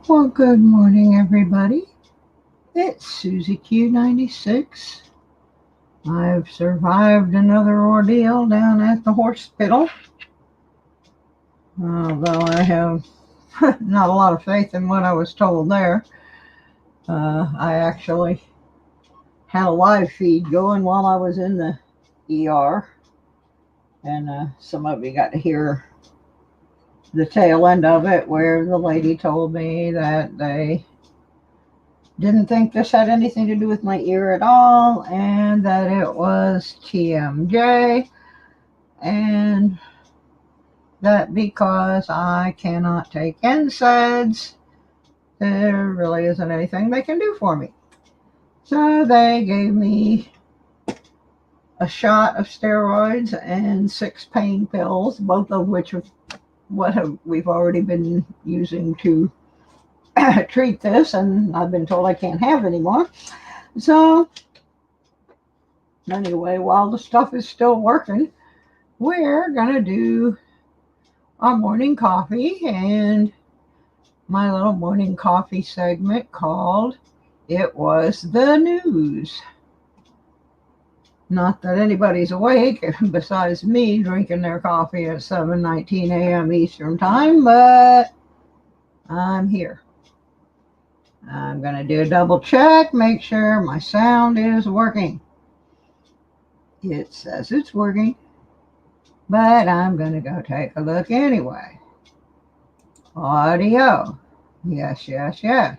Well, good morning, everybody. It's Susie Q96. I've survived another ordeal down at the hospital, although I have not a lot of faith in what I was told there. I actually had a live feed going while I was in the ER, and some of you got to hear the tail end of it where the lady told me that they didn't think this had anything to do with my ear at all, and that it was TMJ, and that because I cannot take NSAIDs, there really isn't anything they can do for me. So they gave me a shot of steroids and 6 pain pills, both of which are we've already been using to treat this, and I've been told I can't have anymore. So anyway, while the stuff is still working, we're gonna do our morning coffee and my little morning coffee segment called It Was the News. Not that anybody's awake besides me drinking their coffee at 7:19 a.m. Eastern Time, but I'm here. I'm going to do a double check, make sure my sound is working. It says it's working, but I'm going to go take a look anyway. Audio. Yes, yes, yes.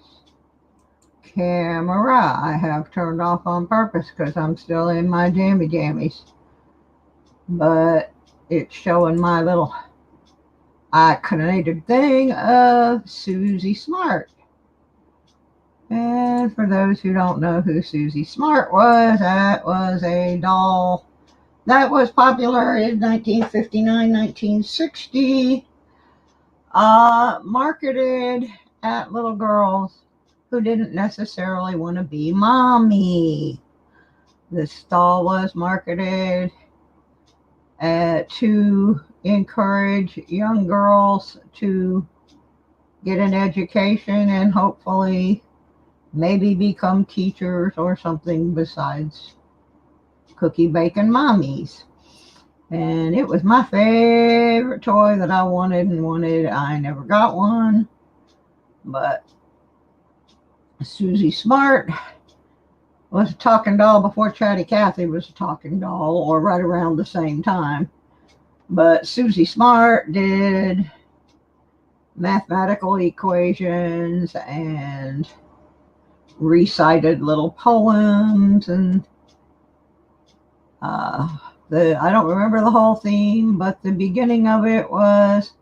Camera. I have turned off on purpose because I'm still in my jammies. But it's showing my little iconic thing of Susie Smart. And for those who don't know who Susie Smart was, that was a doll that was popular in 1959, 1960, marketed at little girls who didn't necessarily want to be mommy. This doll was marketed to encourage young girls to get an education and hopefully maybe become teachers or something besides cookie baking mommies. And it was my favorite toy that I wanted. I never got one, but Susie Smart was a talking doll before Chatty Cathy was a talking doll, or right around the same time. But Susie Smart did mathematical equations and recited little poems, and I don't remember the whole theme, but the beginning of it was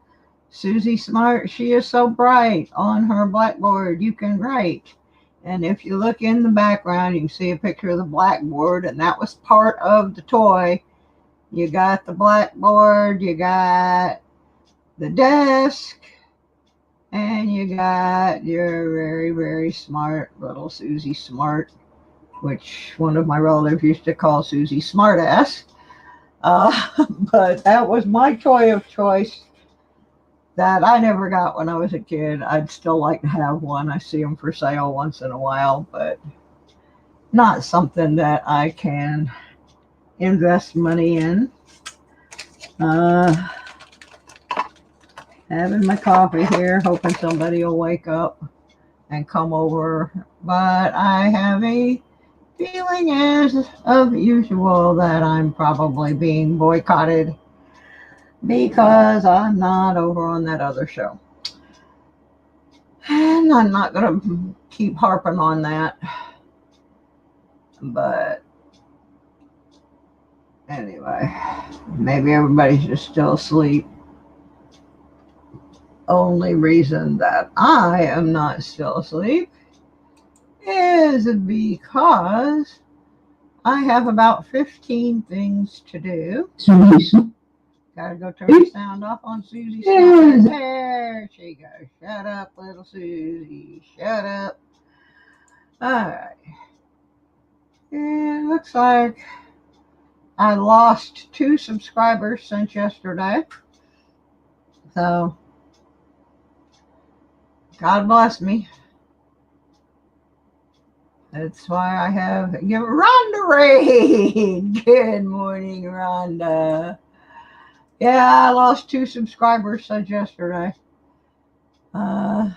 Susie Smart, she is so bright. On her blackboard you can write. And if you look in the background, you can see a picture of the blackboard, and that was part of the toy. You got the blackboard, you got the desk, and you got your very, very smart little Susie Smart, which one of my relatives used to call Susie Smartass. But that was my toy of choice that I never got when I was a kid. I'd still like to have one. I see them for sale once in a while, but not something that I can invest money in. Uh, Having my coffee here, hoping somebody will wake up and come over. But I have a feeling, as of usual, that I'm probably being boycotted because I'm not over on that other show. And I'm not going to keep harping on that. But anyway, maybe everybody's just still asleep. Only reason that I am not still asleep is because I have about 15 things to do. Gotta go turn the sound off on Susie. There she goes. Shut up, little Susie. Shut up. Alright. It looks like I lost 2 subscribers since yesterday. So God bless me. That's why I have give Rhonda raid. Good morning, Rhonda. Yeah, I lost 2 subscribers since yesterday. I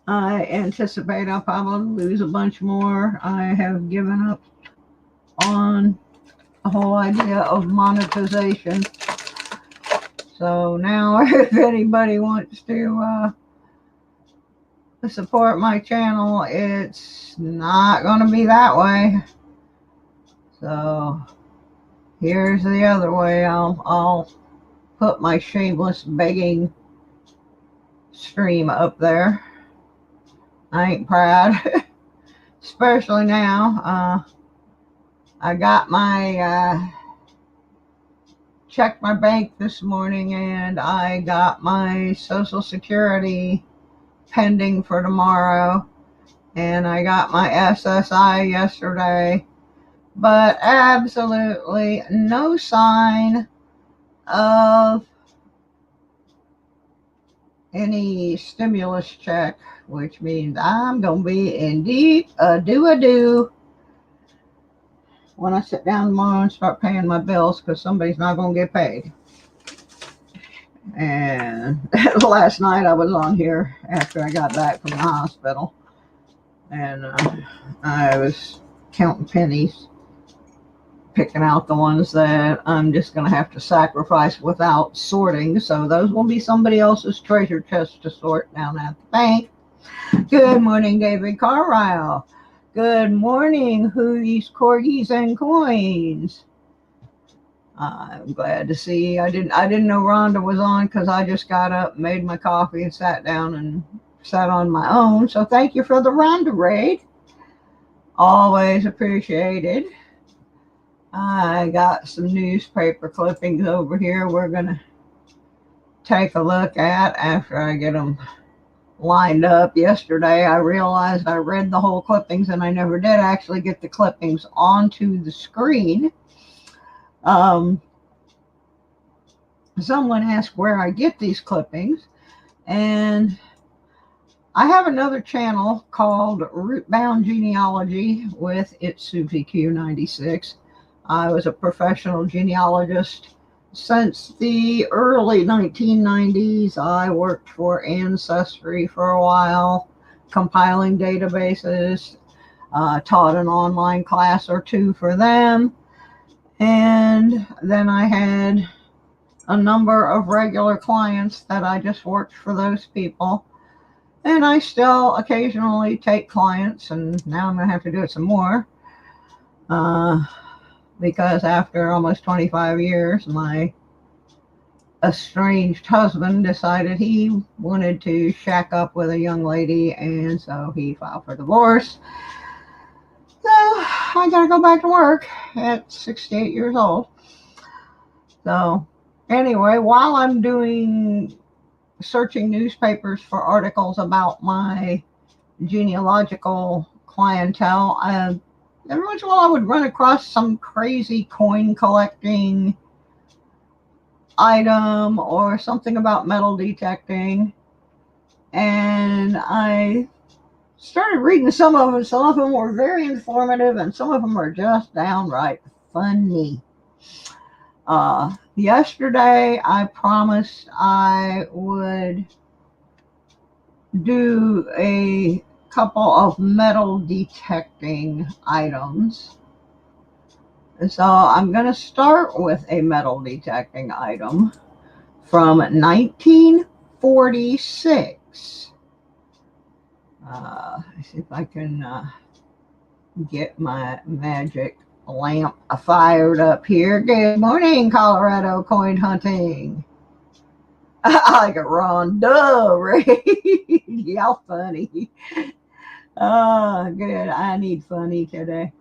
anticipate I'll probably lose a bunch more. I have given up on the whole idea of monetization. So now, if anybody wants to support my channel, it's not going to be that way. So here's the other way. I'll put my shameless begging stream up there. I ain't proud, especially now. I got my checked my bank this morning, and I got my Social Security pending for tomorrow, and I got my SSI yesterday, but absolutely no sign of any stimulus check, which means I'm going to be in deep a-do when I sit down tomorrow and start paying my bills, because somebody's not going to get paid. And last night I was on here after I got back from the hospital, and I was counting pennies, picking out the ones that I'm just going to have to sacrifice without sorting. So those will be somebody else's treasure chest to sort down at the bank. Good morning, David Carlisle. Good morning, Hooties, Corgis, and Coins. I'm glad to see. I didn't know Rhonda was on, because I just got up, made my coffee, and sat down and sat on my own. So thank you for the Rhonda raid. Always appreciated. I got some newspaper clippings over here we're going to take a look at after I get them lined up. Yesterday I realized I read the whole clippings, and I never did actually get the clippings onto the screen. Someone asked where I get these clippings, and I have another channel called Rootbound Genealogy with Itsufi Q96. I was a professional genealogist since the early 1990s. I worked for Ancestry for a while, compiling databases, taught an online class or two for them, and then I had a number of regular clients that I just worked for those people. And I still occasionally take clients, and now I'm going to have to do it some more. Because after almost 25 years, my estranged husband decided he wanted to shack up with a young lady, and so he filed for divorce. So I got to go back to work at 68 years old. So anyway, while I'm searching newspapers for articles about my genealogical clientele, every once in a while I would run across some crazy coin collecting item or something about metal detecting, and I started reading some of them. Some of them were very informative, and some of them were just downright funny. Yesterday I promised I would do a couple of metal detecting items. So I'm going to start with a metal detecting item from 1946. Let's see if I can get my magic lamp fired up here. Good morning, Colorado coin hunting. I like it, Rhonda, Ray. Y'all funny. Oh, good. I need funny today.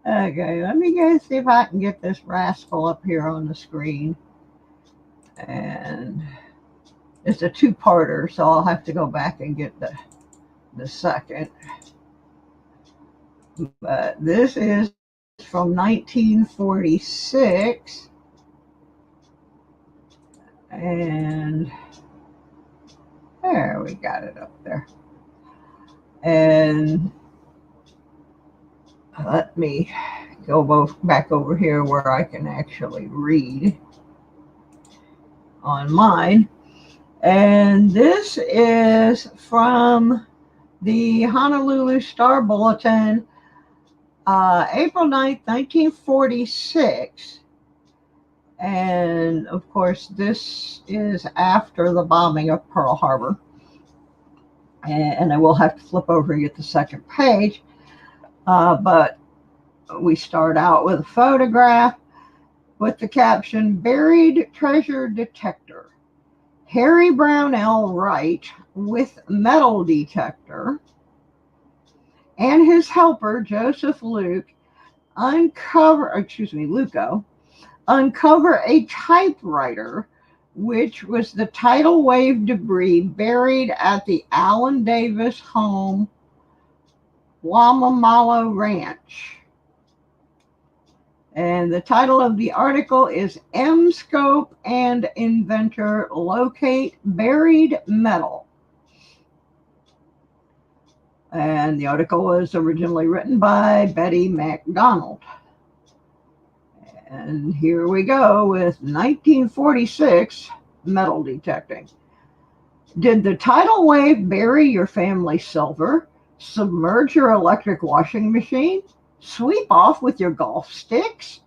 Okay, let me go see if I can get this rascal up here on the screen. And it's a two-parter, so I'll have to go back and get the second. But this is from 1946. And There, we got it up there. And let me go back over here where I can actually read on mine. And this is from the Honolulu Star Bulletin, April 9th, 1946. And of course, this is after the bombing of Pearl Harbor. And I will have to flip over and get the second page. But we start out with a photograph with the caption, "Buried Treasure Detector. Harry Brownell Wright with metal detector and his helper, Joseph Luco, uncover a typewriter, which was the tidal wave debris buried at the Allen Davis home, Wamamalo Ranch." And the title of the article is "M-Scope and Inventor Locate Buried Metal." And the article was originally written by Betty MacDonald. And here we go with 1946 metal detecting. Did the tidal wave bury your family silver, submerge your electric washing machine, sweep off with your golf sticks?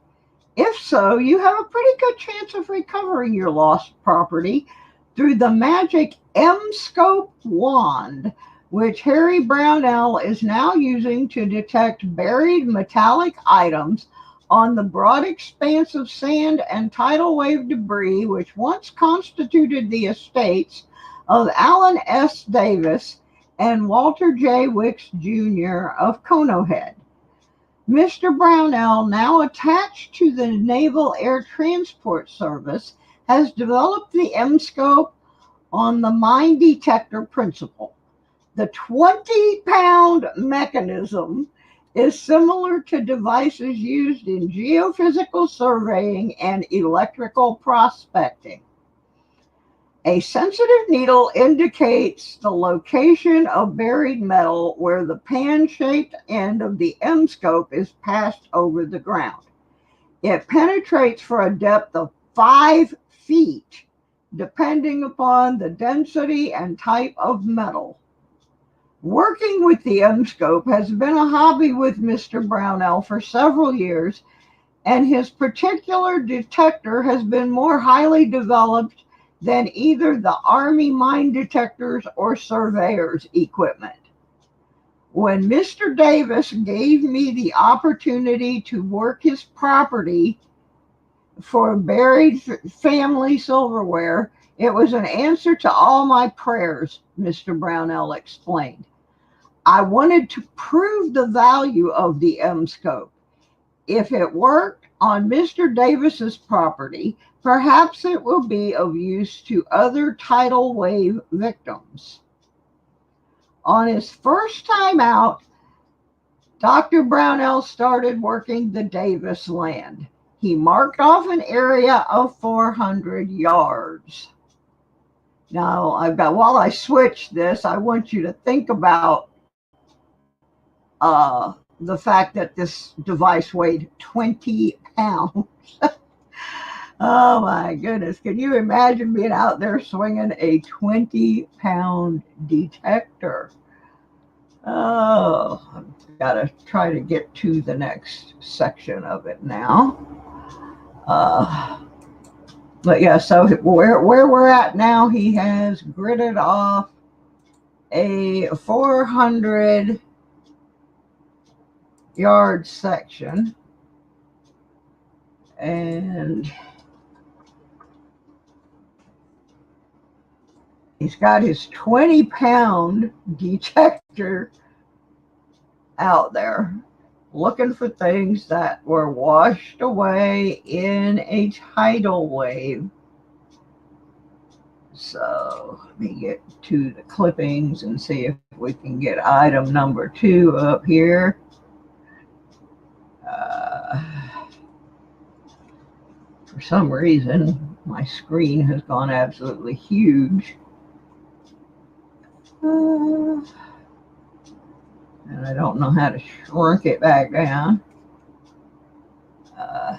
If so, you have a pretty good chance of recovering your lost property through the magic M-Scope wand, which Harry Brownell is now using to detect buried metallic items on the broad expanse of sand and tidal wave debris which once constituted the estates of Allen S. Davis and Walter J. Wicks, Jr. of Cono Head. Mr. Brownell, now attached to the Naval Air Transport Service, has developed the M-Scope on the mine detector principle. The 20-pound mechanism is similar to devices used in geophysical surveying and electrical prospecting. A sensitive needle indicates the location of buried metal where the pan-shaped end of the M-Scope is passed over the ground. It penetrates for a depth of 5 feet, depending upon the density and type of metal. Working with the M-Scope has been a hobby with Mr. Brownell for several years, and his particular detector has been more highly developed than either the Army mine detectors or surveyors' equipment. When Mr. Davis gave me the opportunity to work his property for buried family silverware, it was an answer to all my prayers, Mr. Brownell explained. I wanted to prove the value of the M-Scope. If it worked on Mr. Davis's property, perhaps it will be of use to other tidal wave victims. On his first time out, Dr. Brownell started working the Davis land. He marked off an area of 400 yards. Now, while I switch this, I want you to think about the fact that this device weighed 20 pounds. Oh my goodness. Can you imagine being out there swinging a 20-pound detector? Oh, I've got to try to get to the next section of it now. But yeah, so where we're at now, he has gridded off a 400-yard section. And he's got his 20-pound detector out there looking for things that were washed away in a tidal wave. So let me get to the clippings and see if we can get item number 2 up here. For some reason, my screen has gone absolutely huge. Uh, and I don't know how to shrink it back down. Uh,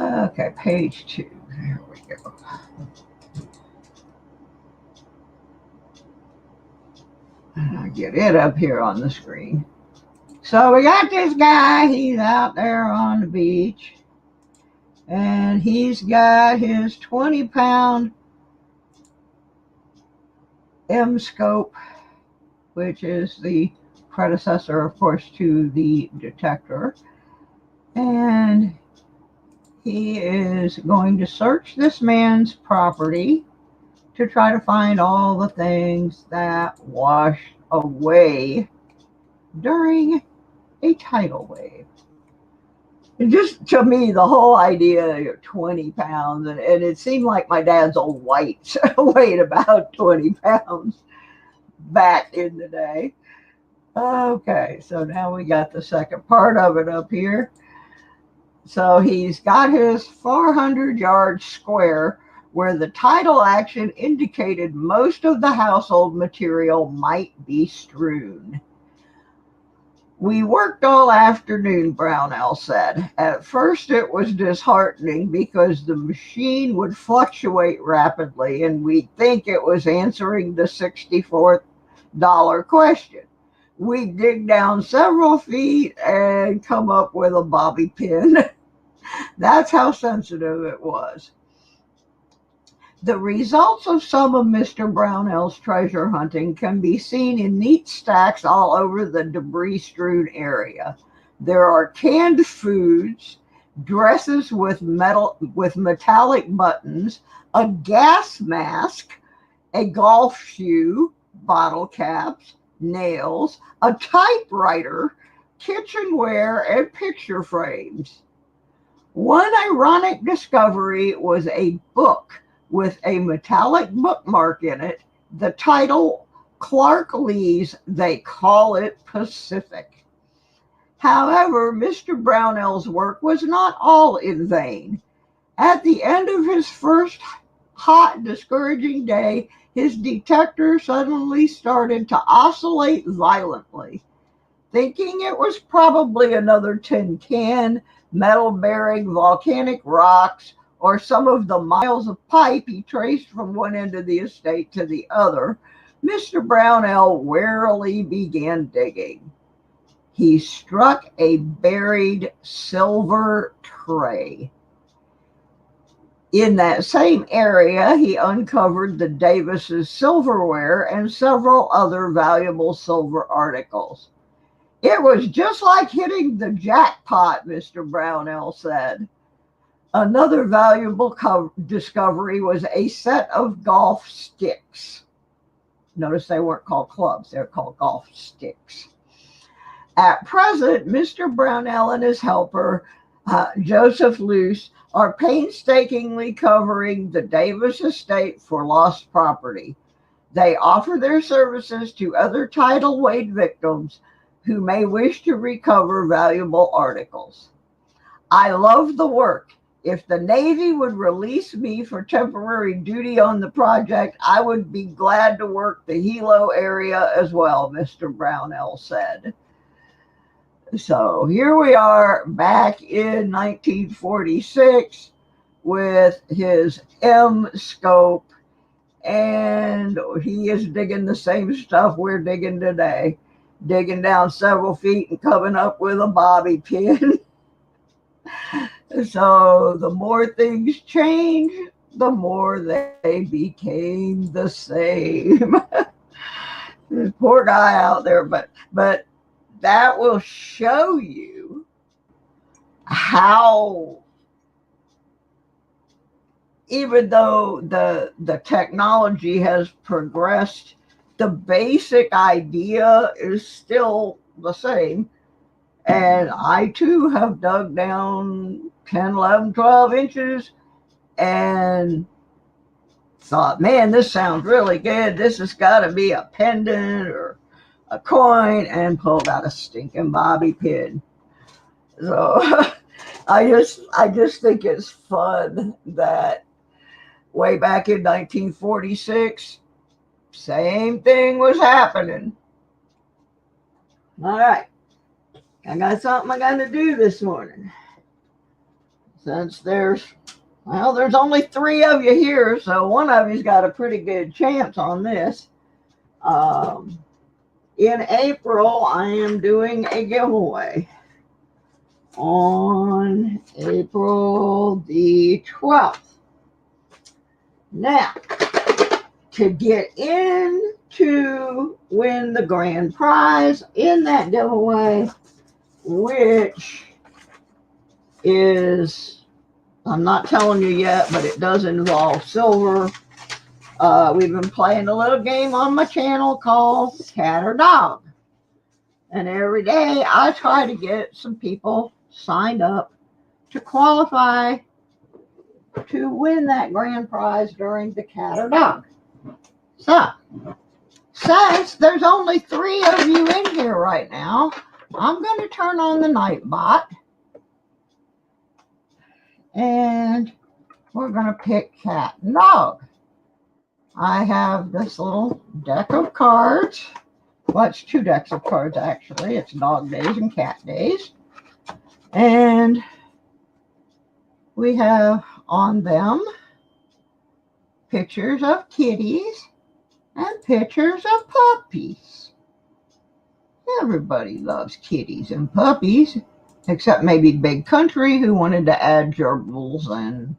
okay, page 2. There we go. And I get it up here on the screen. So we got this guy. He's out there on the beach. And he's got his 20-pound M scope, which is the predecessor, of course, to the detector. And he is going to search this man's property to try to find all the things that washed away during a tidal wave. And just to me, the whole idea of 20 pounds, and it seemed like my dad's old whites weighed about 20 pounds back in the day. Okay, so now we got the second part of it up here. So he's got his 400-yard square where the tidal action indicated most of the household material might be strewn. We worked all afternoon, Brownell said. At first it was disheartening because the machine would fluctuate rapidly and we'd think it was answering the $64 question. We'd dig down several feet and come up with a bobby pin. That's how sensitive it was. The results of some of Mr. Brownell's treasure hunting can be seen in neat stacks all over the debris-strewn area. There are canned foods, dresses with metallic buttons, a gas mask, a golf shoe, bottle caps, nails, a typewriter, kitchenware, and picture frames. One ironic discovery was a book with a metallic bookmark in it, the title Clark Lee's They Call It Pacific. However, Mr. Brownell's work was not all in vain. At the end of his first hot, discouraging day, his detector suddenly started to oscillate violently. Thinking it was probably another tin can, metal bearing volcanic rocks, or some of the miles of pipe he traced from one end of the estate to the other, Mr. Brownell warily began digging. He struck a buried silver tray. In that same area, he uncovered the Davis's silverware and several other valuable silver articles. It was just like hitting the jackpot, Mr. Brownell said. Another valuable discovery was a set of golf sticks. Notice they weren't called clubs, they're called golf sticks. At present, Mr. Brownell and his helper, Joseph Luce, are painstakingly covering the Davis estate for lost property. They offer their services to other tidal wave victims who may wish to recover valuable articles. I love the work. If the Navy would release me for temporary duty on the project, I would be glad to work the Hilo area as well, Mr. Brownell said. So here we are back in 1946 with his M scope, and he is digging the same stuff we're digging today, digging down several feet and coming up with a bobby pin. So the more things change, the more they became the same. This poor guy out there, but that will show you how, even though the technology has progressed, the basic idea is still the same. And I too have dug down 10, 11, 12 inches and thought, man, this sounds really good. This has got to be a pendant or a coin, and pulled out a stinking bobby pin. So I just think it's fun that way back in 1946, Same thing was happening. All right. I got something I got to do this morning. Since there's only 3 of you here, so one of you's got a pretty good chance on this. In April, I am doing a giveaway on April the 12th. Now, to get in to win the grand prize in that giveaway, which is, I'm not telling you yet, but it does involve silver. We've been playing a little game on my channel called Cat or Dog. And every day I try to get some people signed up to qualify to win that grand prize during the Cat or Dog. So, since there's only 3 of you in here right now, I'm going to turn on the night bot. And we're going to pick cat and dog. I have this little deck of cards. Well, it's 2 decks of cards, actually. It's dog days and cat days. And we have on them pictures of kitties and pictures of puppies. Everybody loves kitties and puppies, except maybe Big Country, who wanted to add gerbils and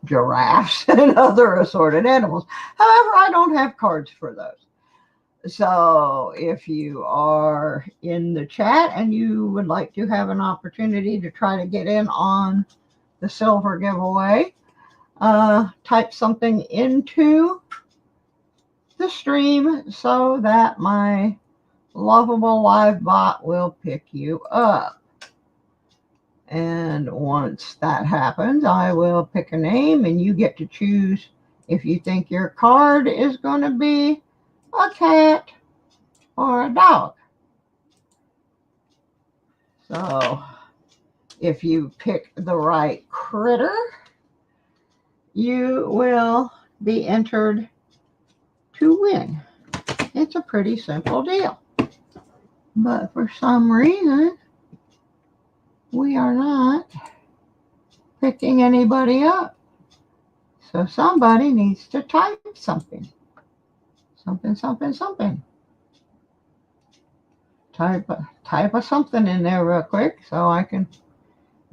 giraffes and other assorted animals. However, I don't have cards for those. So if you are in the chat and you would like to have an opportunity to try to get in on the silver giveaway, type something into the stream so that my lovable live bot will pick you up. And once that happens, I will pick a name and you get to choose if you think your card is going to be a cat or a dog. So if you pick the right critter, you will be entered to win. It's a pretty simple deal. But for some reason, we are not picking anybody up. So somebody needs to type something. Something. Type a something in there real quick so I can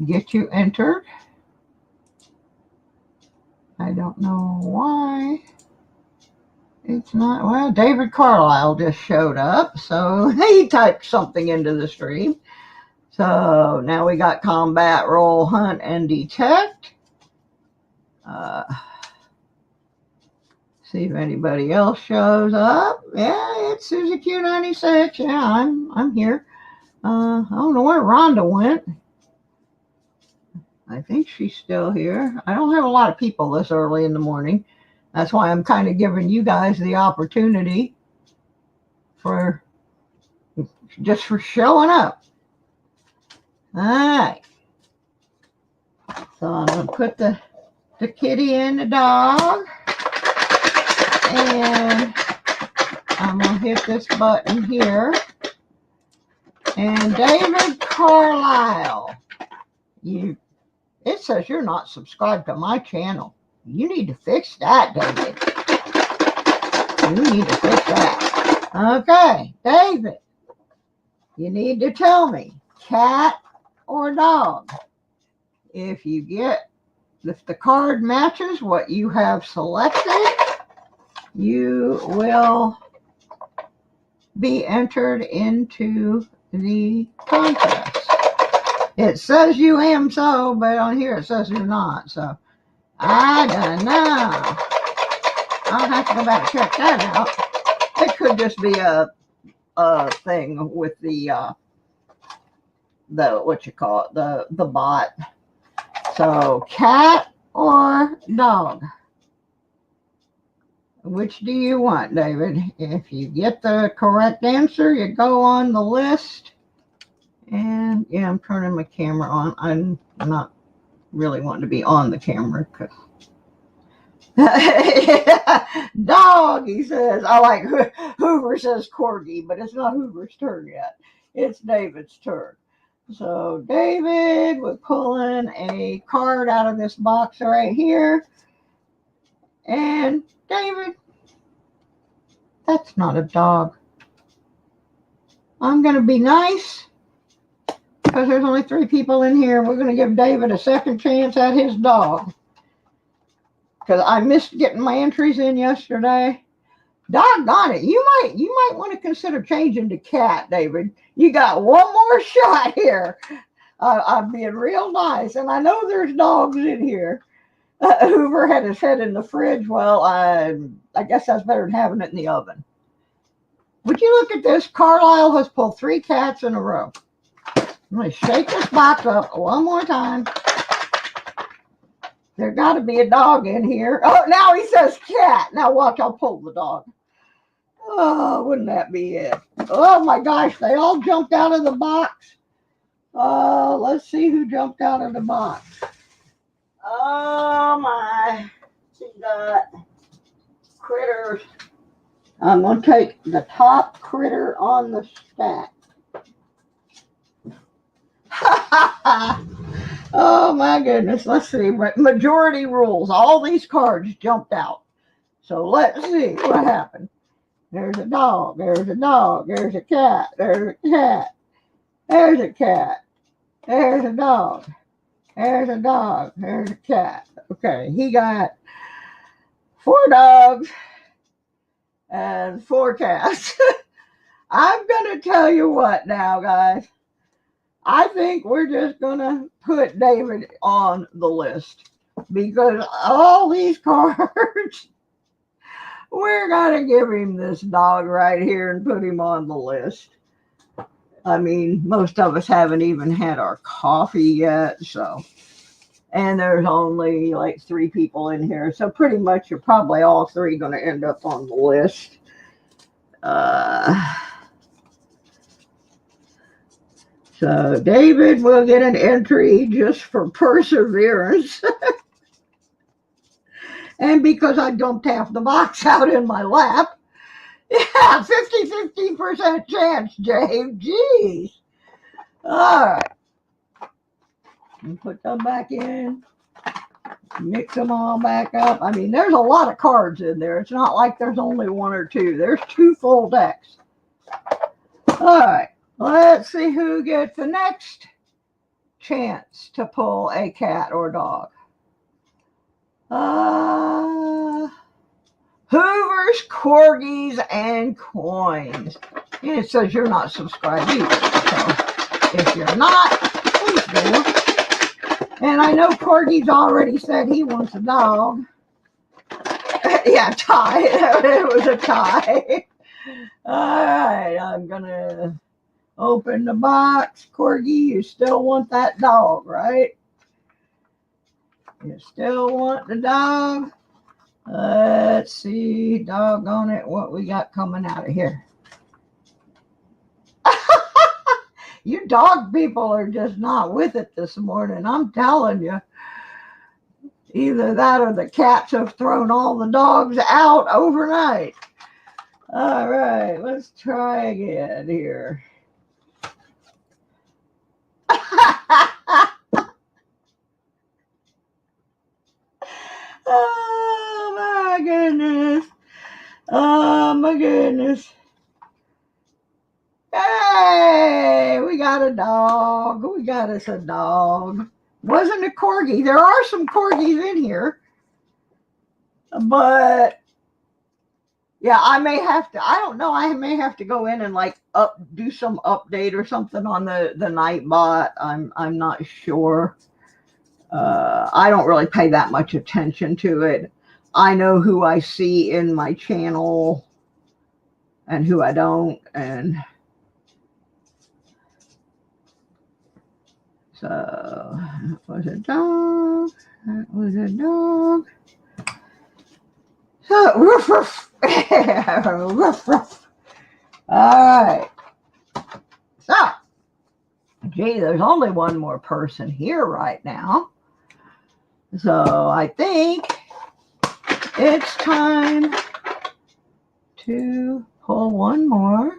get you entered. I don't know why it's not. Well, David Carlisle just showed up, so he typed something into the stream. So now we got combat, roll, hunt, and detect. See if anybody else shows up. Yeah, it's Susie Q96. Yeah, I'm here. I don't know where Rhonda went. I think she's still here. I don't have a lot of people this early in the morning. That's why I'm kind of giving you guys the opportunity for showing up. All right. So I'm going to put the kitty and the dog. And I'm going to hit this button here. And David Carlisle, it says you're not subscribed to my channel. You need to fix that, David. You need to fix that. Okay, David, you need to tell me, cat or dog? If the card matches what you have selected, you will be entered into the contest. It says you am so, but on here it says you're not. So I don't know. I'll have to go back and check that out. It could just be a thing with the what you call it, the bot. So cat or dog? Which do you want, David? If you get the correct answer, you go on the list. And yeah, I'm turning my camera on. I'm not really wanting to be on the camera because Dog, he says. I like Hoover says corgi, but it's not Hoover's turn yet. It's David's turn. So David, we're pulling a card out of this box right here. And David, that's not a dog. I'm going to be nice because there's only 3 people in here. We're going to give David a second chance at his dog. Because I missed getting my entries in yesterday. Doggone it. You might want to consider changing to cat, David. You got one more shot here. I'm being real nice. And I know there's dogs in here. Hoover had his head in the fridge. Well, I guess that's better than having it in the oven. Would you look at this? Carlisle has pulled 3 cats in a row. I'm going to shake this box up one more time. There got to be a dog in here. Oh, now he says cat. Now watch, I'll pull the dog. Oh, wouldn't that be it? Oh my gosh, they all jumped out of the box. Let's see who jumped out of the box. Oh my. She got critters. I'm going to take the top critter on the stack. Oh my goodness. Let's see. Majority rules. All these cards jumped out. So let's see what happened. There's a dog. There's a dog. There's a cat. There's a cat. There's a cat. There's a dog. There's a dog. There's a cat. Okay, he got 4 dogs and 4 cats. I'm going to tell you what now, guys. I think we're just going to put David on the list because all these cards, we're going to give him this dog right here and put him on the list. I mean, most of us haven't even had our coffee yet, so. And there's only like 3 people in here, so pretty much you're probably all 3 going to end up on the list. So David will get an entry just for perseverance. And because I dumped half the box out in my lap. Yeah, 50% chance, Dave. Jeez. All right. And put them back in. Mix them all back up. I mean, there's a lot of cards in there. It's not like there's only 1 or 2. There's 2 full decks. All right. Let's see who gets the next chance to pull a cat or dog. Hoover's, Corgis, and Coins. And it says you're not subscribed either. So if you're not, please do. And I know Corgi's already said he wants a dog. Yeah, tie. It was a tie. All right, I'm going to open the box. Corgi, you still want that dog, right? You still want the dog? Let's see, doggone it, what we got coming out of here. You dog people are just not with it this morning, I'm telling you. Either that or the cats have thrown all the dogs out overnight. All right, let's try again here. Oh my goodness. Oh my goodness. Hey, we got a dog. We got us a dog. Wasn't a corgi. There are some corgis in here. But yeah, I may have to, I don't know, I may have to go in and like do some update or something on the Nightbot. I'm not sure. I don't really pay that much attention to it. I know who I see in my channel and who I don't. And so that was a dog. That was a dog. So, roof, roof. Roof, roof. All right. So, gee, there's only 1 more person here right now. So I think It's time to pull one more.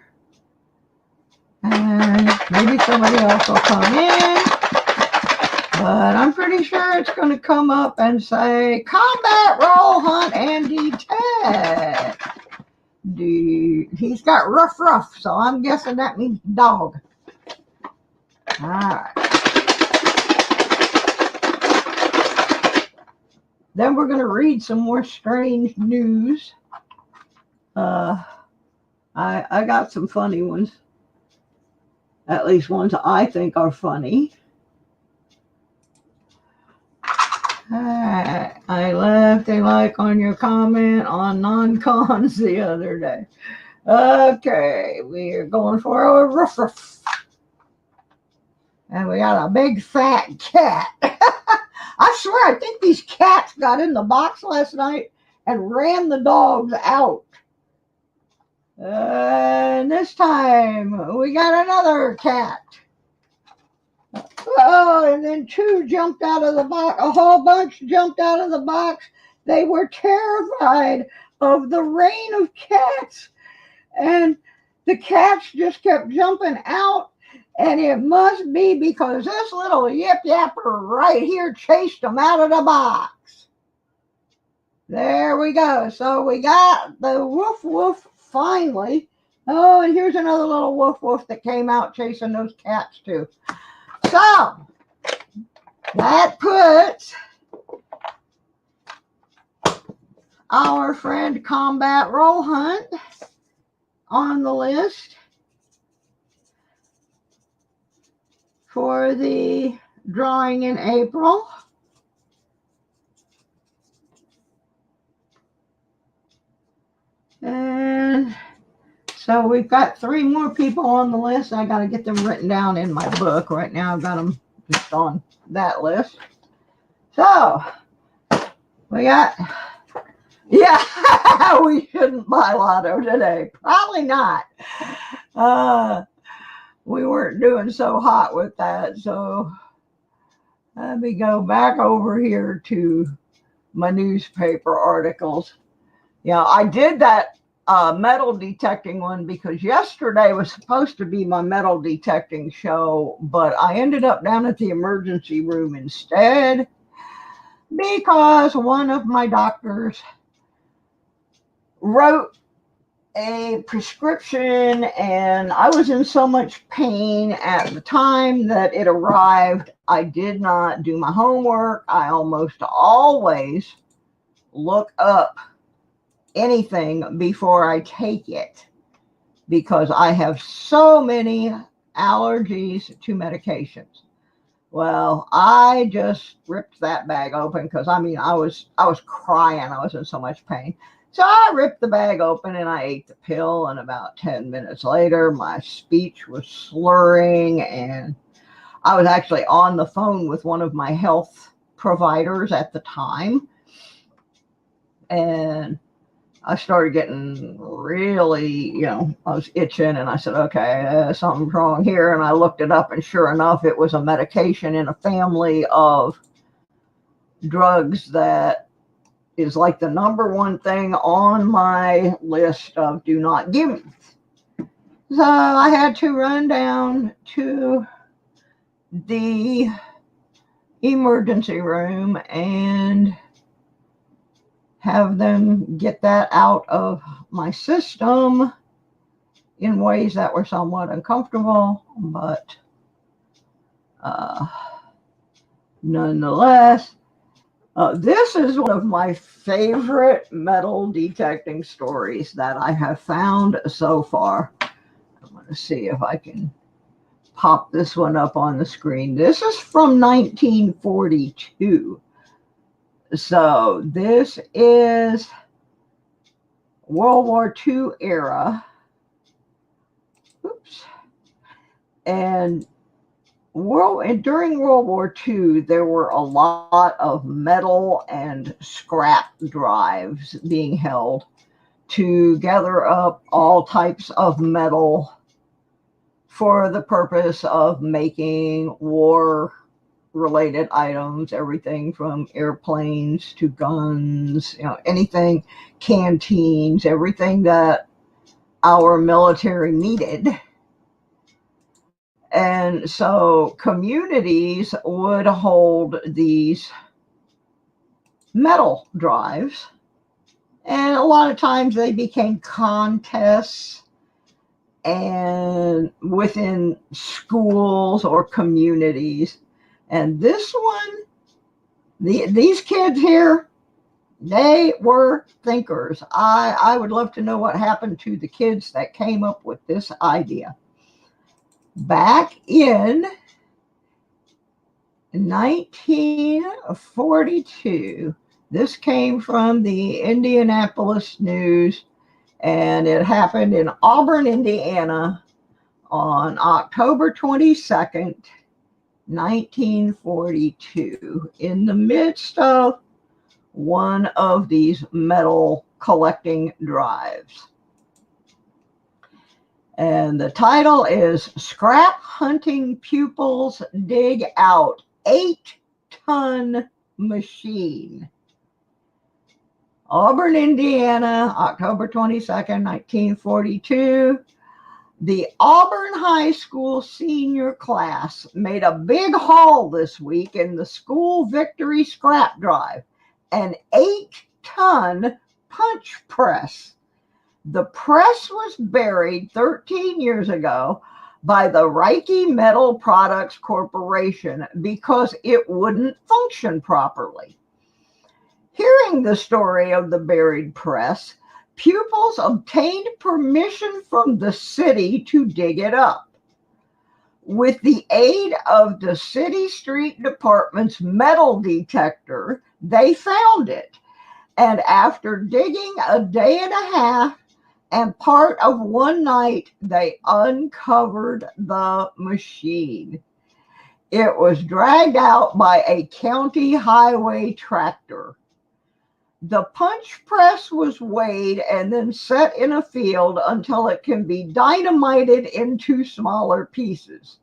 And maybe somebody else will come in. But I'm pretty sure it's going to come up and say, combat, roll, hunt, and detect. He's got rough, so I'm guessing that means dog. All right. Then we're going to read some more strange news. I got some funny ones. At least ones I think are funny. I left a like on your comment on non-cons the other day. Okay, we are going for a ruff. And we got a big fat cat. I swear, I think these cats got in the box last night and ran the dogs out. And this time, we got another cat. Oh, and then two jumped out of the box. A whole bunch jumped out of the box. They were terrified of the rain of cats. And the cats just kept jumping out. And it must be because this little yip yapper right here chased them out of the box. There we go. So we got the woof finally. Oh, and here's another little woof that came out chasing those cats too. So that puts our friend Combat Roll Hunt on the list for the drawing in April. And so we've got 3 more people on the list. I got to get them written down in my book. Right now I've got them just on that list. So we got, yeah, we shouldn't buy lotto today. Probably not. We weren't doing so hot with that. So let me go back over here to my newspaper articles. Yeah, I did that metal detecting one because yesterday was supposed to be my metal detecting show, but I ended up down at the emergency room instead because one of my doctors wrote a prescription and I was in so much pain at the time that it arrived. I did not do my homework. I almost always look up anything before I take it because I have so many allergies to medications. Well, I just ripped that bag open because I was crying. I was in so much pain. So I ripped the bag open and I ate the pill, and about 10 minutes later my speech was slurring, and I was actually on the phone with one of my health providers at the time, and I started getting really, I was itching, and I said, okay, something's wrong here. And I looked it up, and sure enough, it was a medication in a family of drugs that is like the number one thing on my list of do not give me. So I had to run down to the emergency room and have them get that out of my system in ways that were somewhat uncomfortable, but nonetheless, this is one of my favorite metal detecting stories that I have found so far. I'm going to see if I can pop this one up on the screen. This is from 1942. So this is World War II era. Oops. And during World War II, there were a lot of metal and scrap drives being held to gather up all types of metal for the purpose of making war related items, everything from airplanes to guns, anything, canteens, everything that our military needed. And so communities would hold these metal drives, and a lot of times they became contests and within schools or communities. And this one, these kids here, they were thinkers. I would love to know what happened to the kids that came up with this idea. Back in 1942, this came from the Indianapolis News, and it happened in Auburn, Indiana on October 22nd, 1942, in the midst of one of these metal collecting drives. And the title is Scrap Hunting Pupils Dig Out 8-Ton Machine. Auburn, Indiana, October 22nd, 1942. The Auburn High School senior class made a big haul this week in the school victory scrap drive, an 8-ton punch press. The press was buried 13 years ago by the Reiki Metal Products Corporation because it wouldn't function properly. Hearing the story of the buried press, pupils obtained permission from the city to dig it up. With the aid of the city street department's metal detector, they found it. And after digging a day and a half and part of one night, they uncovered the machine. It was dragged out by a county highway tractor. The punch press was weighed and then set in a field until it can be dynamited into smaller pieces.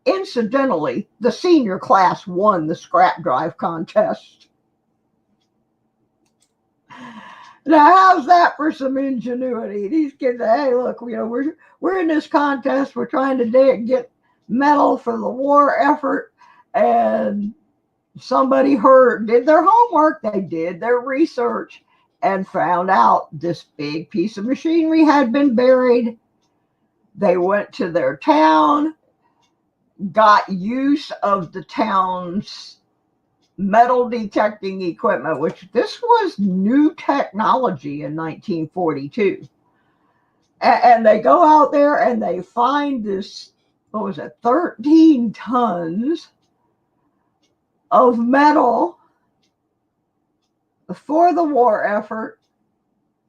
Incidentally, the senior class won the scrap drive contest. Now, how's that for some ingenuity? These kids say, hey, look, we're in this contest. We're trying to get metal for the war effort, and somebody did their homework. They did their research and found out this big piece of machinery had been buried. They went to their town, got use of the town's metal detecting equipment, which this was new technology in 1942. And they go out there and they find this, 13 tons of metal for the war effort,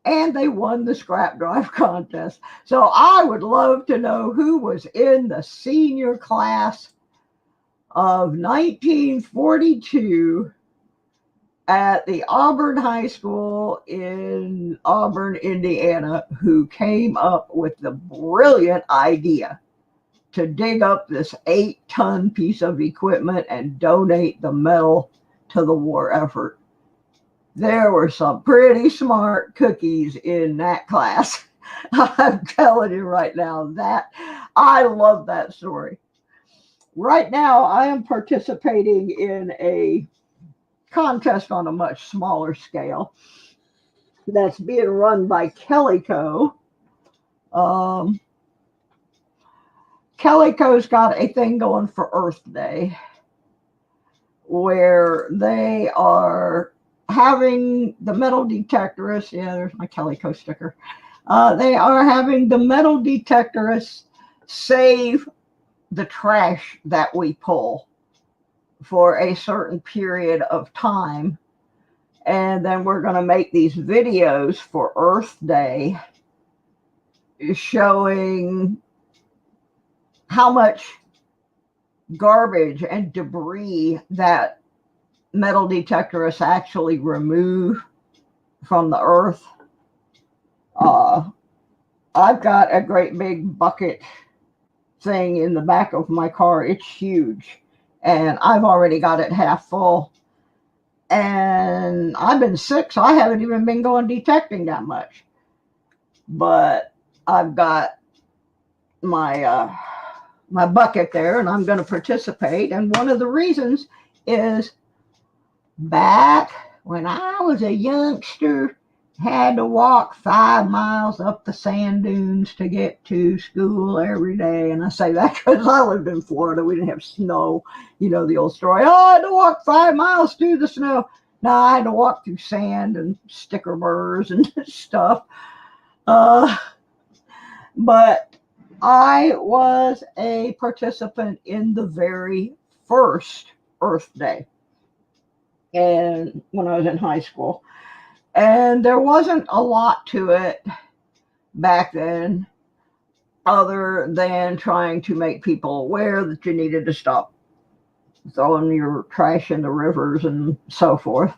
and they won the scrap drive contest. So I would love to know who was in the senior class of 1942 at the Auburn High School in Auburn, Indiana, who came up with the brilliant idea to dig up this 8-ton piece of equipment and donate the metal to the war effort. There were some pretty smart cookies in that class. I'm telling you right now, that I love that story. Right now, I am participating in a contest on a much smaller scale that's being run by Kellyco. Kellyco's got a thing going for Earth Day where they are having the metal detectorists. Yeah, there's my Kellyco sticker. They are having the metal detectorists save the trash that we pull for a certain period of time. And then we're going to make these videos for Earth Day showing how much garbage and debris that metal detectorists actually remove from the earth. I've got a great big bucket thing in the back of my car. It's huge. and I've already got it half full. And I've been sick, so I haven't even been going detecting that much. But I've got my my bucket there, and I'm going to participate. And one of the reasons is back when I was a youngster, had to walk 5 miles up the sand dunes to get to school every day. And I say that because I lived in Florida. We didn't have snow. You know the old story. Oh, I had to walk 5 miles through the snow. No, I had to walk through sand and sticker burrs and stuff. Uh, but I was a participant in the very first Earth Day, and when I was in high school. And there wasn't a lot to it back then other than trying to make people aware that you needed to stop throwing your trash in the rivers and so forth.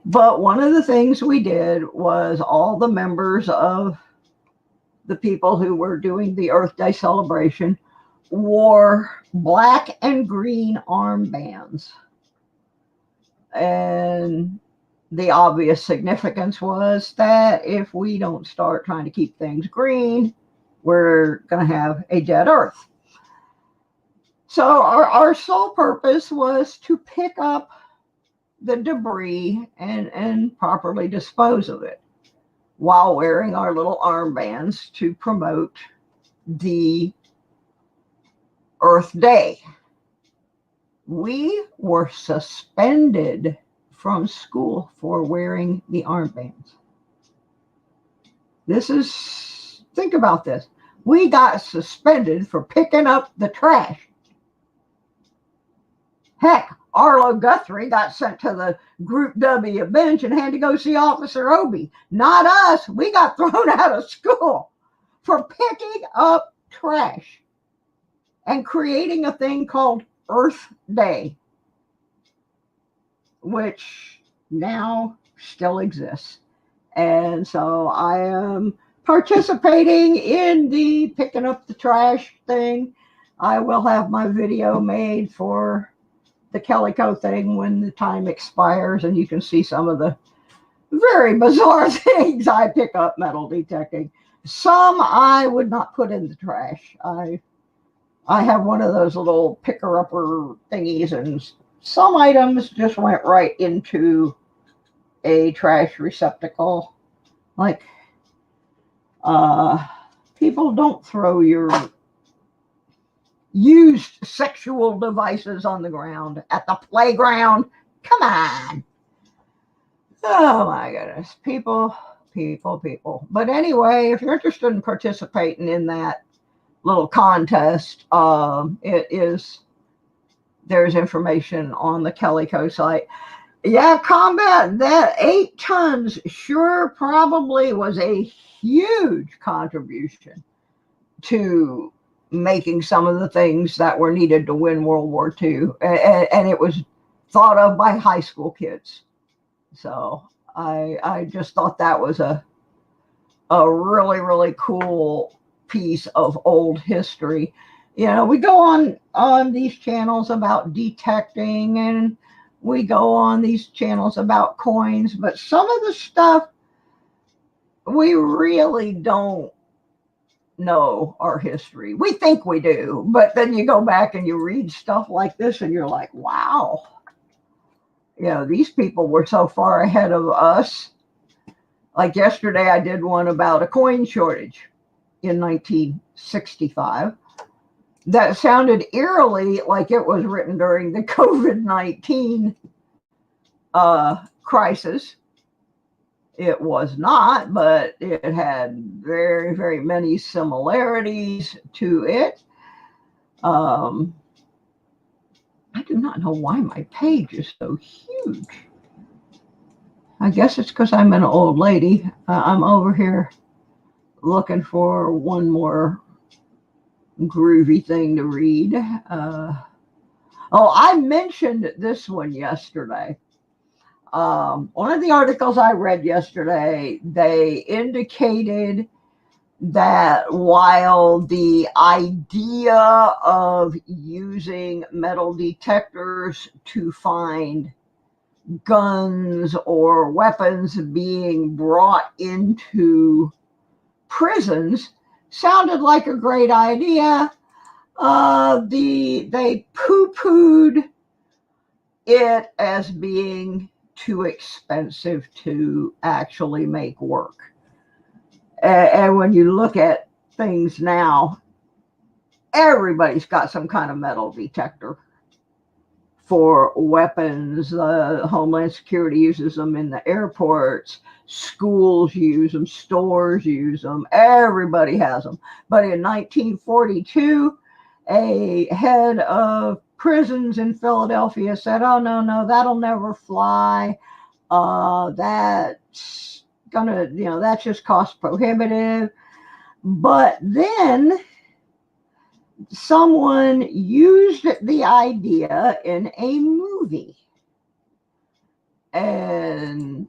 But one of the things we did was all the members of the people who were doing the Earth Day celebration wore black and green armbands. And the obvious significance was that if we don't start trying to keep things green, we're going to have a dead Earth. So our sole purpose was to pick up the debris and properly dispose of it while wearing our little armbands to promote the Earth Day. We were suspended from school for wearing the armbands. Think about this. We got suspended for picking up the trash. Heck, Arlo Guthrie got sent to the Group W bench and had to go see Officer Obie. Not us. We got thrown out of school for picking up trash and creating a thing called Earth Day, which now still exists. And so I am participating in the picking up the trash thing. I will have my video made for the Calico thing when the time expires, and you can see some of the very bizarre things I pick up metal detecting. Some I would not put in the trash. I have one of those little picker-upper thingies, and some items just went right into a trash receptacle. Like, people don't throw your used sexual devices on the ground at the playground. Come on. Oh my goodness. People. But anyway, if you're interested in participating in that little contest, there's information on the Calico site. Yeah, combat, that 8 tons sure probably was a huge contribution to making some of the things that were needed to win World War II. And it was thought of by high school kids. So I just thought that was a really, really cool piece of old history. You know, we go on these channels about detecting, and we go on these channels about coins, but some of the stuff we really don't know our history. We think we do, but then you go back and you read stuff like this and you're like, wow, you know, these people were so far ahead of us. Like yesterday, I did one about a coin shortage in 1965 that sounded eerily like it was written during the COVID-19 crisis. It was not, but it had very, very many similarities to it. I do not know why my page is so huge. I guess it's because I'm an old lady. I'm over here looking for one more groovy thing to read. I mentioned this one yesterday. One of the articles I read yesterday, they indicated that while the idea of using metal detectors to find guns or weapons being brought into prisons sounded like a great idea, they poo-pooed it as being too expensive to actually make work. And when you look at things now, everybody's got some kind of metal detector for weapons. Homeland Security uses them in the airports. Schools use them. Stores use them. Everybody has them. But in 1942, a head of prisons in Philadelphia said, "Oh, no, no, that'll never fly. That's that's just cost prohibitive." But then someone used the idea in a movie, and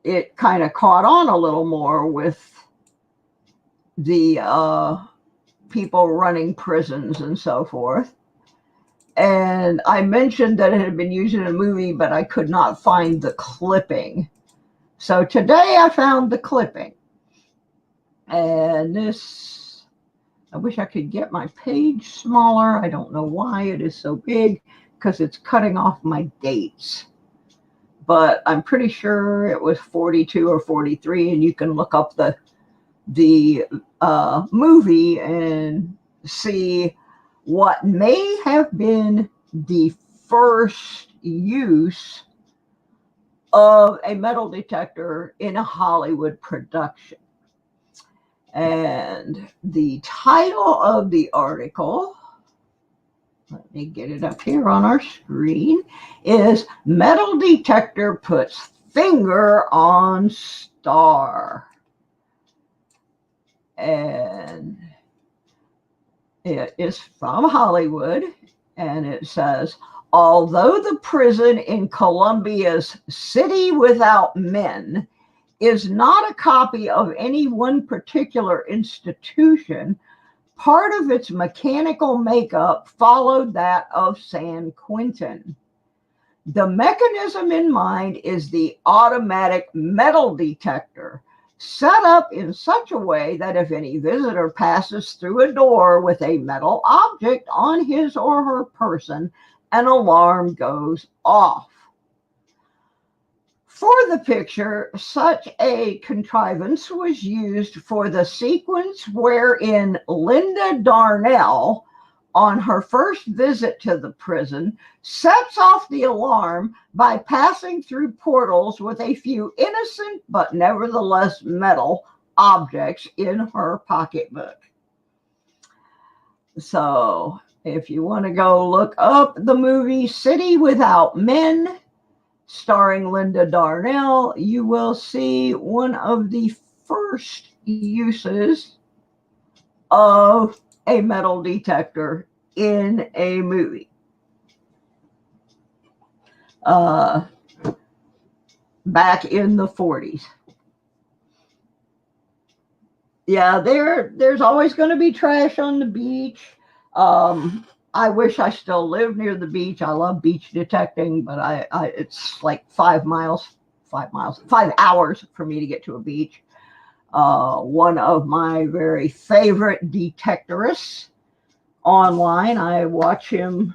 it kind of caught on a little more with the people running prisons and so forth. And I mentioned that it had been used in a movie, but I could not find the clipping. So today I found the clipping. And this, I wish I could get my page smaller. I don't know why it is so big, because it's cutting off my dates. But I'm pretty sure it was 42 or 43, and you can look up the movie and see what may have been the first use of a metal detector in a Hollywood production. And the title of the article, let me get it up here on our screen, is "Metal Detector Puts Finger on Star." And it is from Hollywood, and it says, "Although the prison in Colombia's City Without Men is not a copy of any one particular institution, part of its mechanical makeup followed that of San Quentin. The mechanism in mind is the automatic metal detector, set up in such a way that if any visitor passes through a door with a metal object on his or her person, an alarm goes off." For the picture, such a contrivance was used for the sequence wherein Linda Darnell, on her first visit to the prison, sets off the alarm by passing through portals with a few innocent but nevertheless metal objects in her pocketbook. So if you want to go look up the movie City Without Men, starring Linda Darnell, you will see one of the first uses of a metal detector in a movie. Back in the 40s. Yeah, there's always going to be trash on the beach. I wish I still lived near the beach. I love beach detecting, but it's like 5 hours for me to get to a beach. One of my very favorite detectorists online, I watch him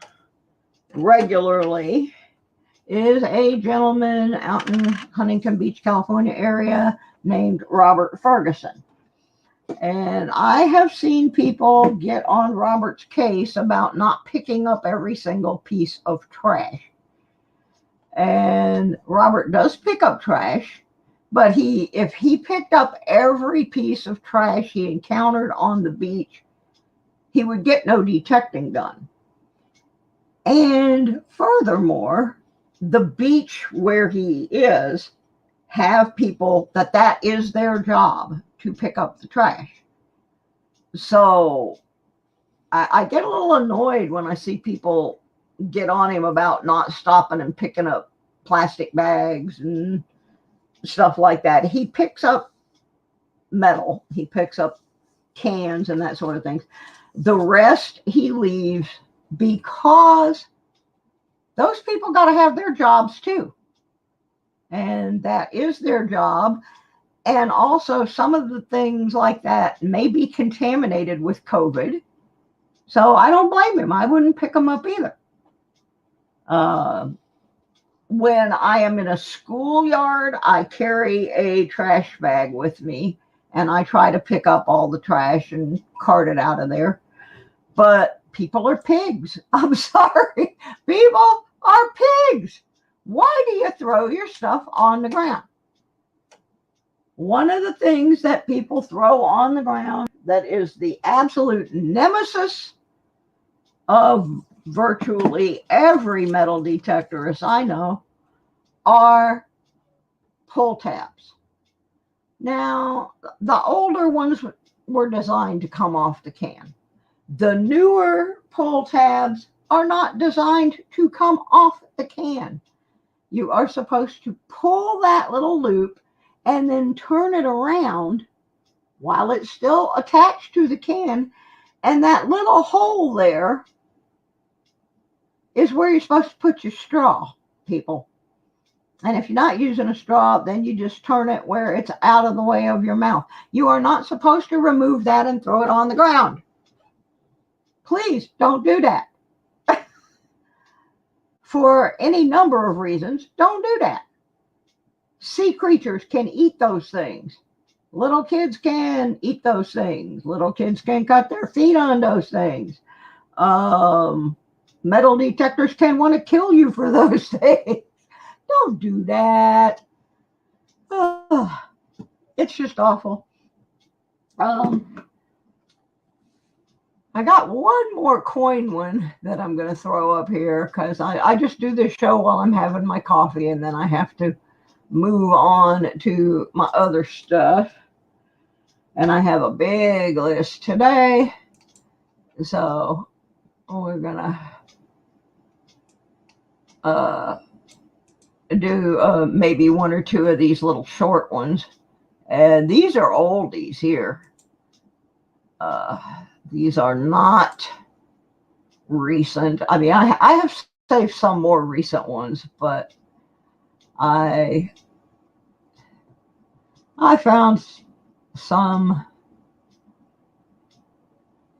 regularly, is a gentleman out in Huntington Beach, California area named Robert Ferguson. And I have seen people get on Robert's case about not picking up every single piece of trash. And Robert does pick up trash, but if he picked up every piece of trash he encountered on the beach, he would get no detecting done. And furthermore, the beach where he is have people that is their job to pick up the trash. So I get a little annoyed when I see people get on him about not stopping and picking up plastic bags and stuff like that. He picks up metal. He picks up cans and that sort of things. The rest he leaves because those people got to have their jobs too. And that is their job. And also, some of the things like that may be contaminated with COVID. So I don't blame him. I wouldn't pick them up either. When I am in a schoolyard, I carry a trash bag with me and I try to pick up all the trash and cart it out of there. But people are pigs. I'm sorry. People are pigs. Why do you throw your stuff on the ground? One of the things that people throw on the ground that is the absolute nemesis of virtually every metal detectorist I know are pull tabs. Now, the older ones were designed to come off the can. The newer pull tabs are not designed to come off the can. You are supposed to pull that little loop and then turn it around while it's still attached to the can. And that little hole there is where you're supposed to put your straw, people. And if you're not using a straw, then you just turn it where it's out of the way of your mouth. You are not supposed to remove that and throw it on the ground. Please don't do that. For any number of reasons, don't do that. Sea creatures can eat those things. Little kids can eat those things. Little kids can cut their feet on those things. Metal detectors can want to kill you for those things. Don't do that. It's just awful. I got one more coin one that I'm going to throw up here because I just do this show while I'm having my coffee and then I have to move on to my other stuff. And I have a big list today. So we're going to do maybe one or two of these little short ones. And these are oldies here. These are not recent. I mean, I have saved some more recent ones, but I found some.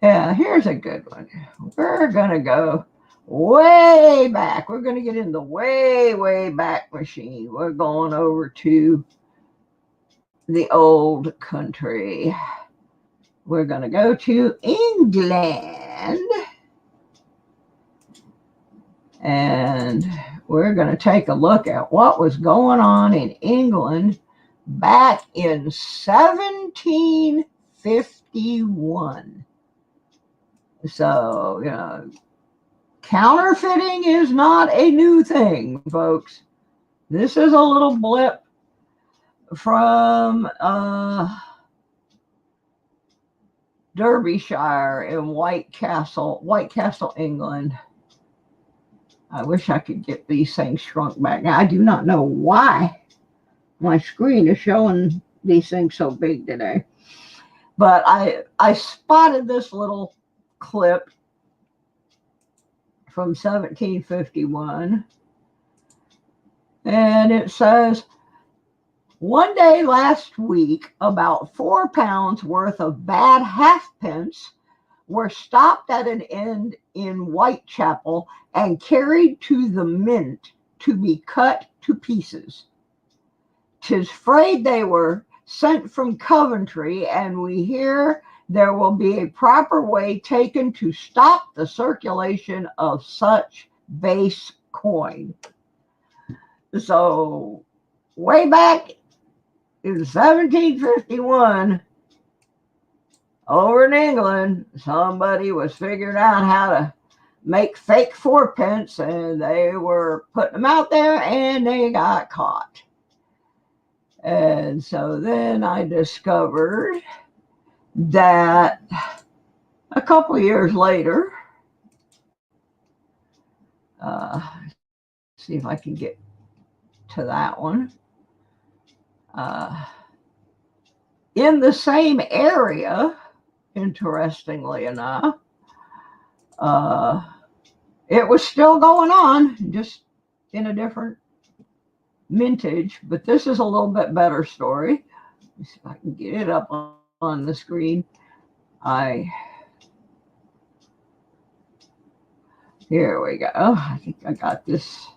Yeah, here's a good one. We're going to go way back. We're going to get in the way, way back machine. We're going over to the old country. We're going to go to England. And we're going to take a look at what was going on in England back in 1751. So, you know, counterfeiting is not a new thing, folks. This is a little blip from Derbyshire in White Castle, England. I wish I could get these things shrunk back. Now, I do not know why my screen is showing these things so big today. But I spotted this little clip from 1751. And it says, one day last week, about 4 pounds worth of bad halfpence were stopped at an inn in Whitechapel and carried to the mint to be cut to pieces. 'Tis frayed they were sent from Coventry, and we hear there will be a proper way taken to stop the circulation of such base coin. So, way back in 1751, over in England, somebody was figuring out how to make fake fourpence, and they were putting them out there, and they got caught. And so then I discovered that a couple of years later, see if I can get to that one. In the same area, interestingly enough. Uh, it was still going on, just in a different mintage, but this is a little bit better story. Let's see if I can get it up on the screen. I Here we go. I think I got this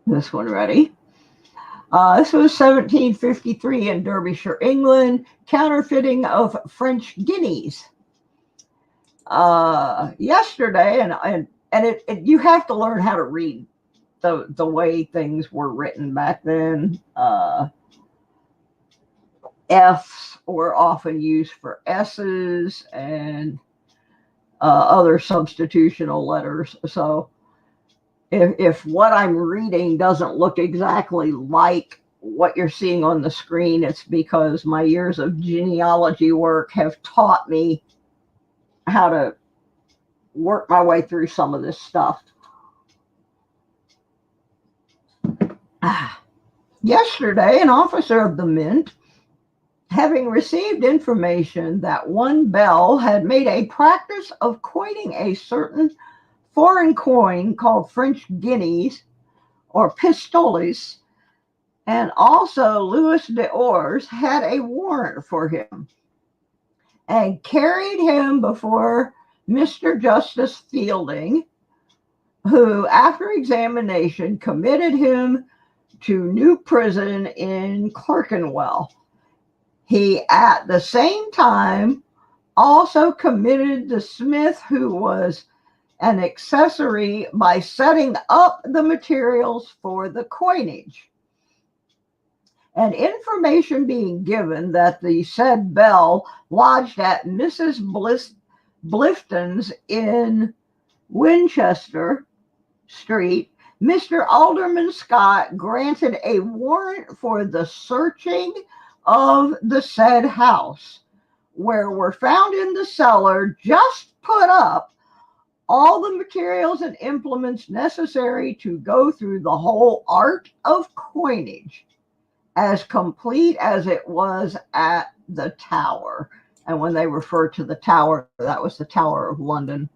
one ready. This was 1753 in Derbyshire, England, counterfeiting of French guineas. Yesterday, and you have to learn how to read the way things were written back then. F's were often used for S's and other substitutional letters. So if what I'm reading doesn't look exactly like what you're seeing on the screen, it's because my years of genealogy work have taught me how to work my way through some of this stuff. Yesterday, an officer of the Mint, having received information that one Bell had made a practice of coining a certain foreign coin called French guineas or pistoles, and also Louis d'Ors, had a warrant for him and carried him before Mr. Justice Fielding, who, after examination, committed him to New Prison in Clerkenwell. He, at the same time, also committed the smith, who was an accessory, by setting up the materials for the coinage. And information being given that the said Bell lodged at Mrs. Blifton's in Winchester Street, Mr. Alderman Scott granted a warrant for the searching of the said house, where were found in the cellar, just put up, all the materials and implements necessary to go through the whole art of coinage, as complete as it was at the Tower. And when they refer to the Tower, that was the Tower of London,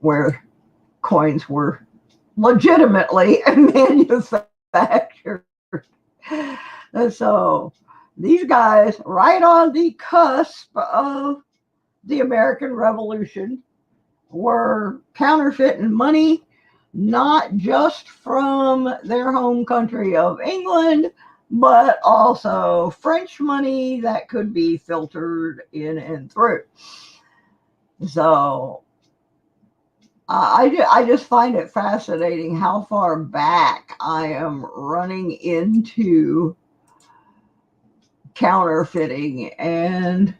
where coins were legitimately manufactured. And so these guys, right on the cusp of the American Revolution, were counterfeiting money, not just from their home country of England, but also French money that could be filtered in and through. So I just find it fascinating how far back I am running into counterfeiting. And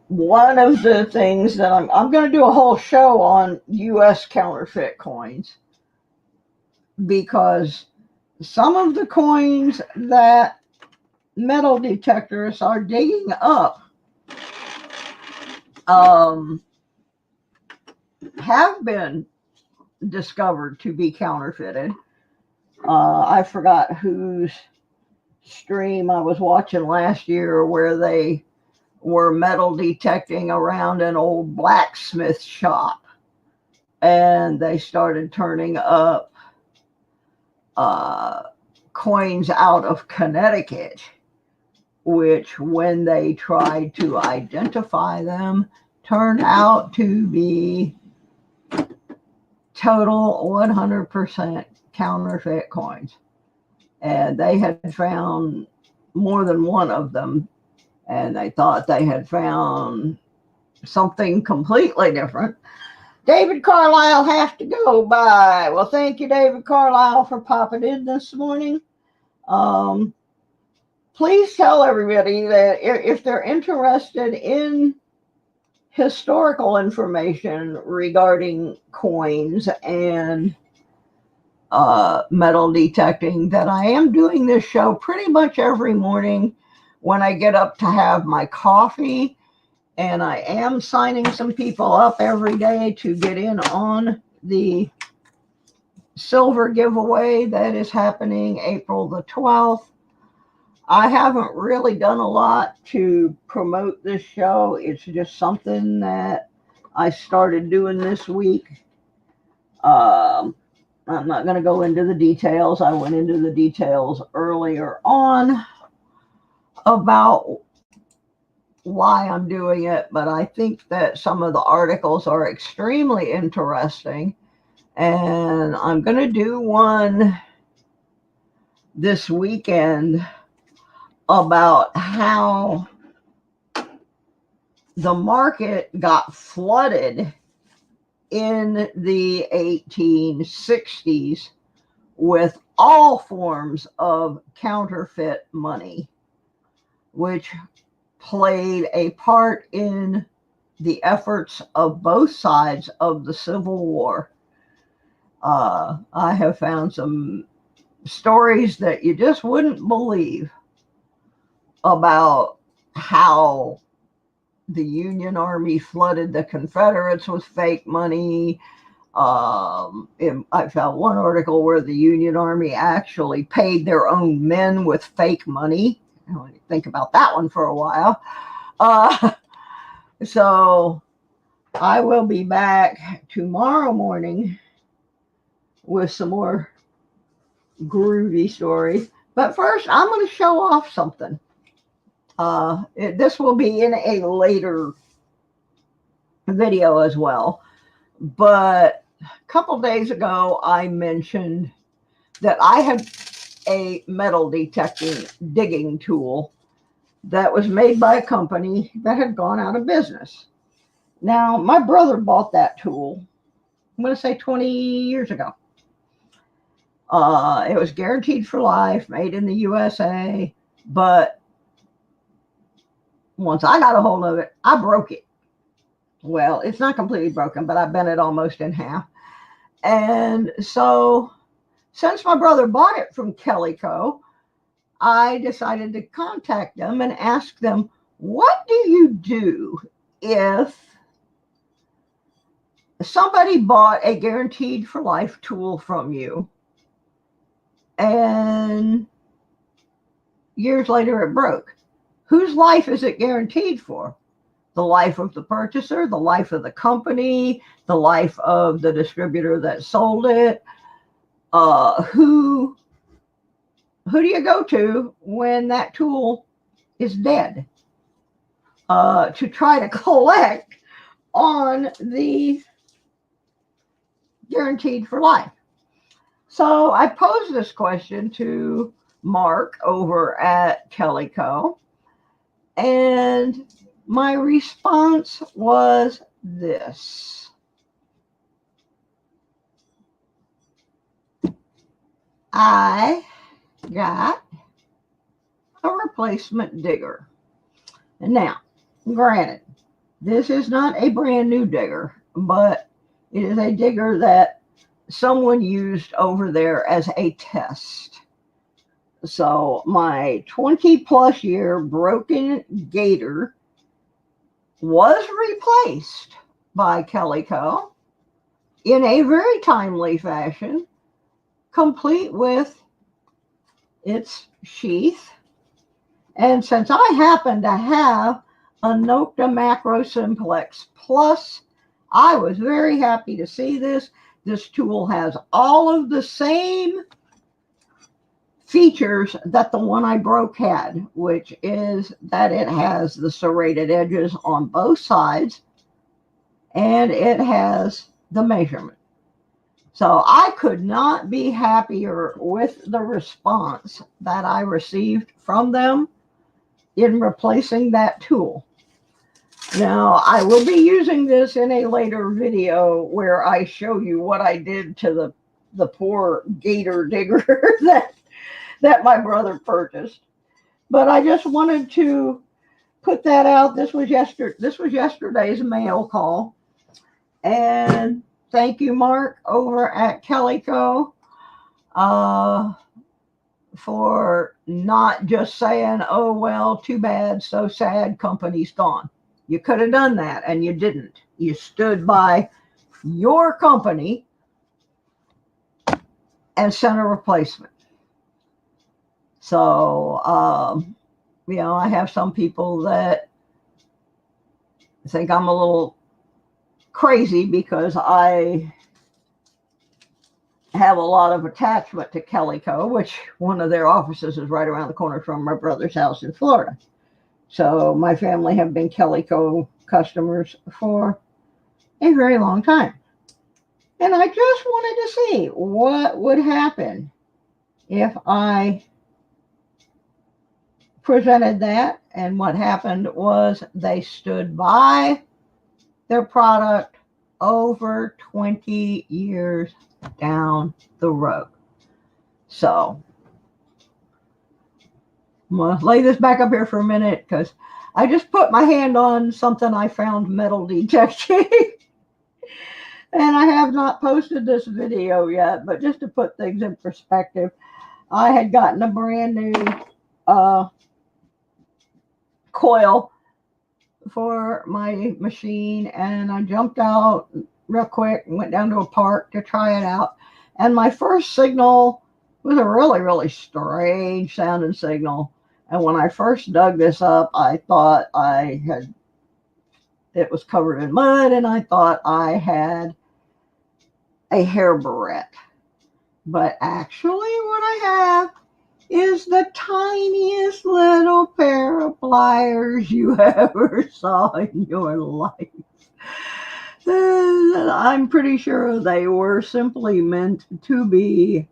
one of the things that I'm going to do a whole show on U.S. counterfeit coins, because some of the coins that metal detectors are digging up have been discovered to be counterfeited. I forgot whose stream I was watching last year where they were metal detecting around an old blacksmith shop, and they started turning up coins out of Connecticut, which, when they tried to identify them, turned out to be total 100% counterfeit coins. And they had found more than one of them, and they thought they had found something completely different. David Carlisle has to go. Bye. Well, thank you, David Carlisle, for popping in this morning. Please tell everybody that if they're interested in historical information regarding coins and metal detecting, that I am doing this show pretty much every morning when I get up to have my coffee, and I am signing some people up every day to get in on the silver giveaway that is happening April the 12th. I haven't really done a lot to promote this show. It's just something that I started doing this week. Um, I'm not going to go into the details. I went into the details earlier on about why I'm doing it, but I think that some of the articles are extremely interesting. And I'm going to do one this weekend about how the market got flooded in the 1860s with all forms of counterfeit money, which played a part in the efforts of both sides of the Civil War. I have found some stories that you just wouldn't believe about how the Union Army flooded the Confederates with fake money. I found one article where the Union Army actually paid their own men with fake money. I want to think about that one for a while. Uh, so I will be back tomorrow morning with some more groovy stories. But first, I'm going to show off something. This will be in a later video as well. But a couple days ago, I mentioned that I had a metal detecting digging tool that was made by a company that had gone out of business. Now, my brother bought that tool, I'm going to say 20 years ago. It was guaranteed for life, made in the USA, but once I got a hold of it, I broke it. Well, it's not completely broken, but I bent it almost in half. And so, since my brother bought it from Kelly Co., I decided to contact them and ask them, what do you do if somebody bought a guaranteed for life tool from you and years later it broke? Whose life is it guaranteed for? The life of the purchaser, the life of the company, the life of the distributor that sold it? Who do you go to when that tool is dead to try to collect on the guaranteed for life? So I posed this question to Mark over at Kelly Co. And my response was this. I got a replacement digger. And now, granted, this is not a brand new digger, but it is a digger that someone used over there as a test. So my 20 plus year broken gator was replaced by Kelly Co. in a very timely fashion, complete with its sheath. And since I happen to have a Nocta Macro Simplex Plus, I was very happy to see this. This tool has all of the same features that the one I broke had, which is that it has the serrated edges on both sides and it has the measurement. So I could not be happier with the response that I received from them in replacing that tool. Now, I will be using this in a later video where I show you what I did to the poor gator digger that my brother purchased. But I just wanted to put that out. This was yesterday's mail call. And thank you, Mark, over at Kelly Co. For not just saying, oh, well, too bad, so sad, company's gone. You could have done that, and you didn't. You stood by your company and sent a replacement. So, I have some people that think I'm a little crazy because I have a lot of attachment to Calico, which one of their offices is right around the corner from my brother's house in Florida. So my family have been Calico customers for a very long time. And I just wanted to see what would happen if I presented that. And what happened was they stood by their product over 20 years down the road. So I'm going to lay this back up here for a minute because I just put my hand on something I found metal detecting. And I have not posted this video yet, but just to put things in perspective, I had gotten a brand new coil for my machine, and I jumped out real quick and went down to a park to try it out. And my first signal was a really, really strange sounding signal. And when I first dug this up, I thought it was covered in mud, and I thought I had a hair barrette. But actually what I have is the tiniest little pair of pliers you ever saw in your life. I'm pretty sure they were simply meant to be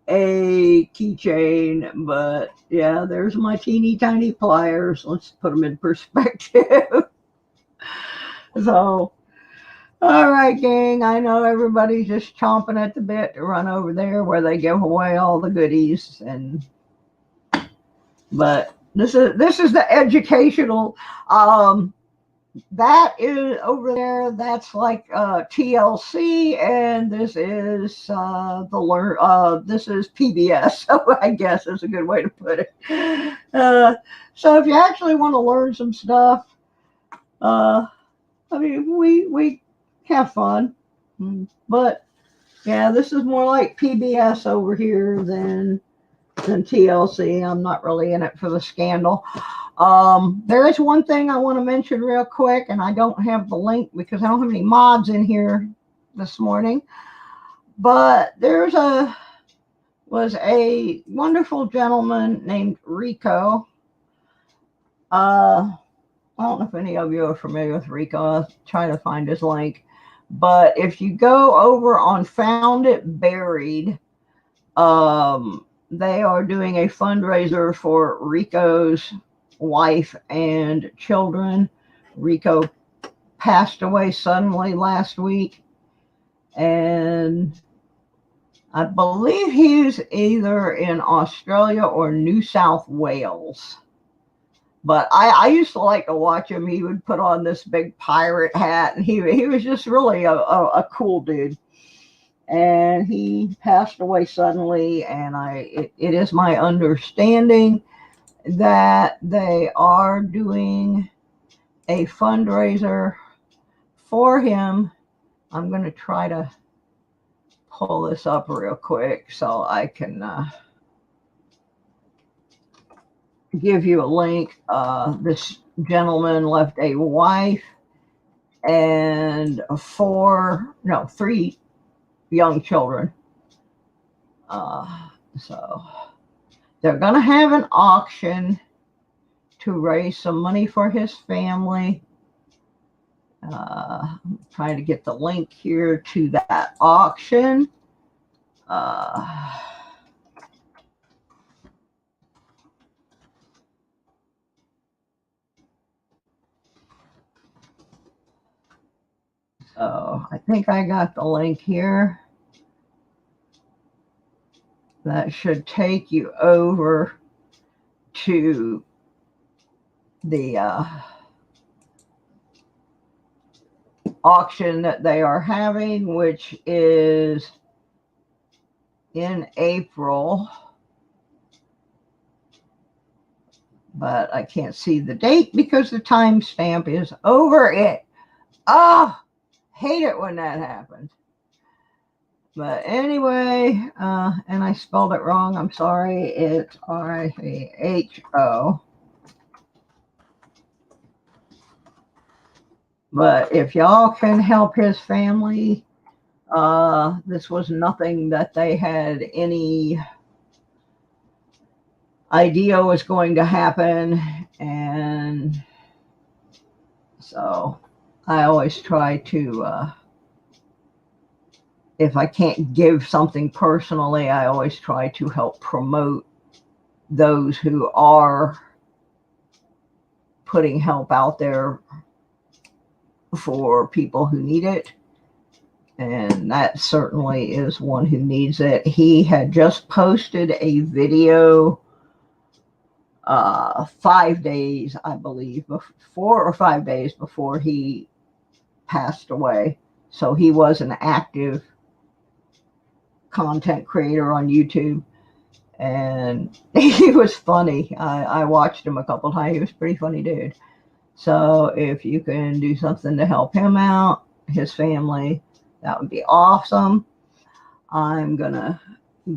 a keychain, but yeah, there's my teeny tiny pliers. Let's put them in perspective. So, all right, gang, I know everybody's just chomping at the bit to run over there where they give away all the goodies, but this is the educational. That is over there. That's like TLC, and this is this is PBS. So I guess is a good way to put it. So if you actually want to learn some stuff, I mean, we have fun, but yeah, this is more like PBS over here than TLC. I'm not really in it for the scandal. There is one thing I want to mention real quick, and I don't have the link because I don't have any mods in here this morning. But was a wonderful gentleman named Rico. I don't know if any of you are familiar with Rico. I'll try to find his link. But if you go over on Found It Buried, they are doing a fundraiser for Rico's wife and children. Rico passed away suddenly last week, and I believe he's either in Australia or New South Wales. But I used to like to watch him. He would put on this big pirate hat, and he was just really a cool dude. And he passed away suddenly, and it is my understanding that they are doing a fundraiser for him. I'm going to try to pull this up real quick so I can give you a link. This gentleman left a wife and three young children. So they're going to have an auction to raise some money for his family. I'm trying to get the link here to that auction. So I think I got the link here. That should take you over to the auction that they are having, which is in April. But I can't see the date because the timestamp is over it. Hate it when that happens. But anyway, and I spelled it wrong. I'm sorry. It's Richo. But if y'all can help his family, this was nothing that they had any idea was going to happen. And so I always try to, if I can't give something personally, I always try to help promote those who are putting help out there for people who need it. And that certainly is one who needs it. He had just posted a video 5 days, I believe, 4 or 5 days before he passed away. So he was an active content creator on YouTube. And he was funny. I watched him a couple times. He was a pretty funny dude. So if you can do something to help him out, his family, that would be awesome. I'm going to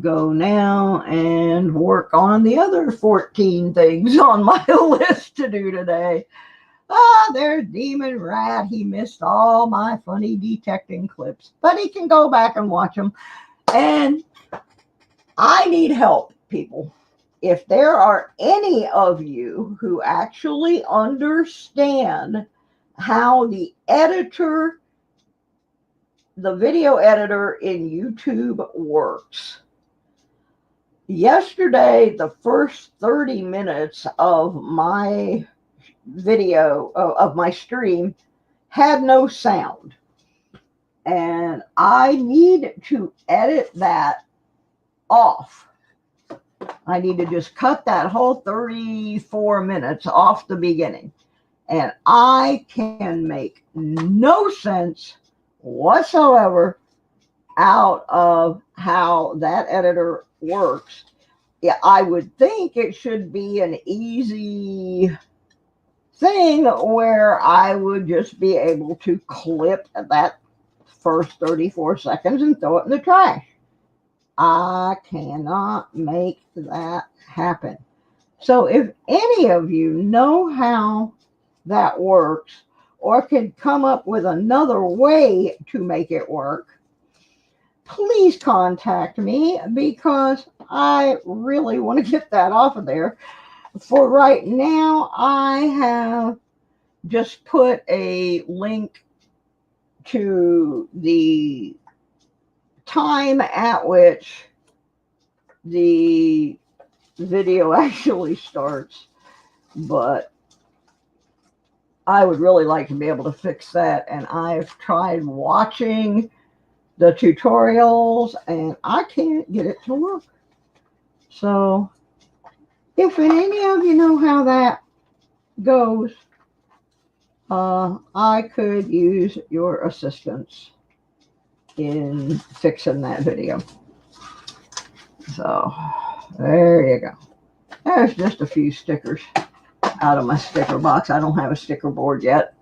go now and work on the other 14 things on my list to do today. There's Demon Rat. He missed all my funny detecting clips, but he can go back and watch them. And I need help, people. If there are any of you who actually understand how the video editor in YouTube works. Yesterday, the first 30 minutes of my video, of my stream, had no sound. And I need to edit that off. I need to just cut that whole 34 minutes off the beginning. And I can make no sense whatsoever out of how that editor works. Yeah, I would think it should be an easy thing where I would just be able to clip that first 34 seconds and throw it in the trash. I cannot make that happen. So if any of you know how that works or can come up with another way to make it work, please contact me, because I really want to get that off of there. For right now, I have just put a link to the time at which the video actually starts, but I would really like to be able to fix that. And I've tried watching the tutorials and I can't get it to work. So if any of you know how that goes, I could use your assistance in fixing that video. So there you go. There's just a few stickers out of my sticker box. I don't have a sticker board yet.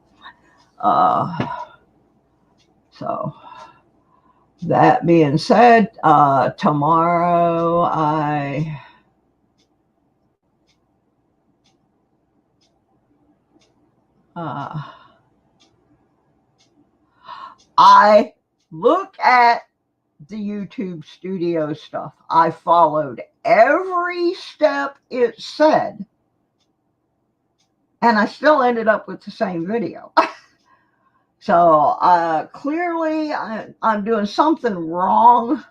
So that being said, tomorrow I look at the YouTube studio stuff. I followed every step it said, and I still ended up with the same video. So clearly I'm doing something wrong.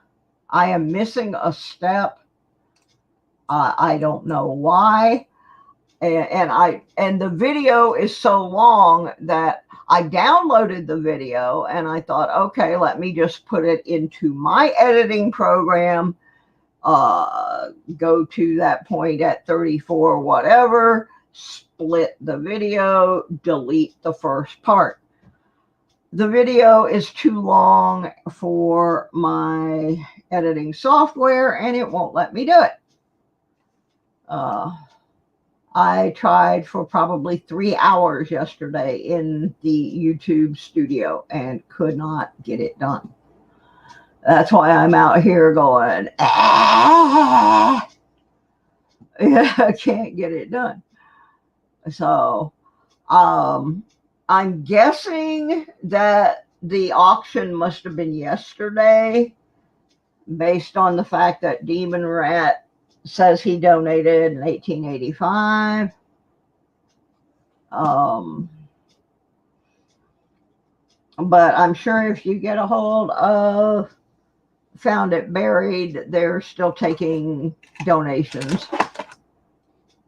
I am missing a step. I don't know why. And the video is so long that I downloaded the video and I thought, okay, let me just put it into my editing program, go to that point at 34, whatever, split the video, delete the first part. The video is too long for my editing software and it won't let me do it. I tried for probably 3 hours yesterday in the YouTube studio and could not get it done. That's why I'm out here going, ah! Yeah, I can't get it done. So, um, I'm guessing that the auction must have been yesterday, based on the fact that Demon Rat says he donated in 1885. Um, but I'm sure if you get a hold of Found It Buried, they're still taking donations.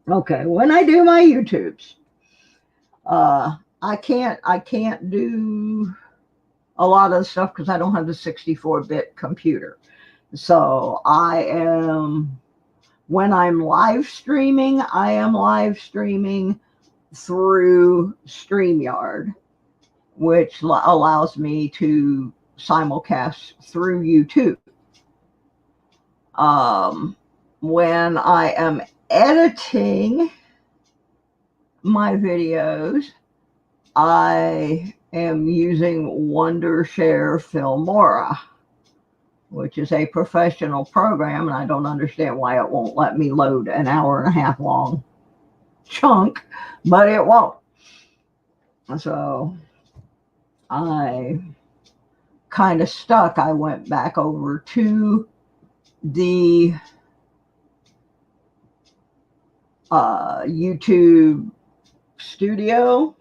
Okay, when I do my YouTubes, I can't do a lot of the stuff because I don't have the 64-bit computer. So when I'm live streaming, I am live streaming through StreamYard, which allows me to simulcast through YouTube. When I am editing my videos, I am using Wondershare Filmora, which is a professional program, and I don't understand why it won't let me load an hour and a half long chunk, but it won't. So I kind of stuck. I went back over to the YouTube studio,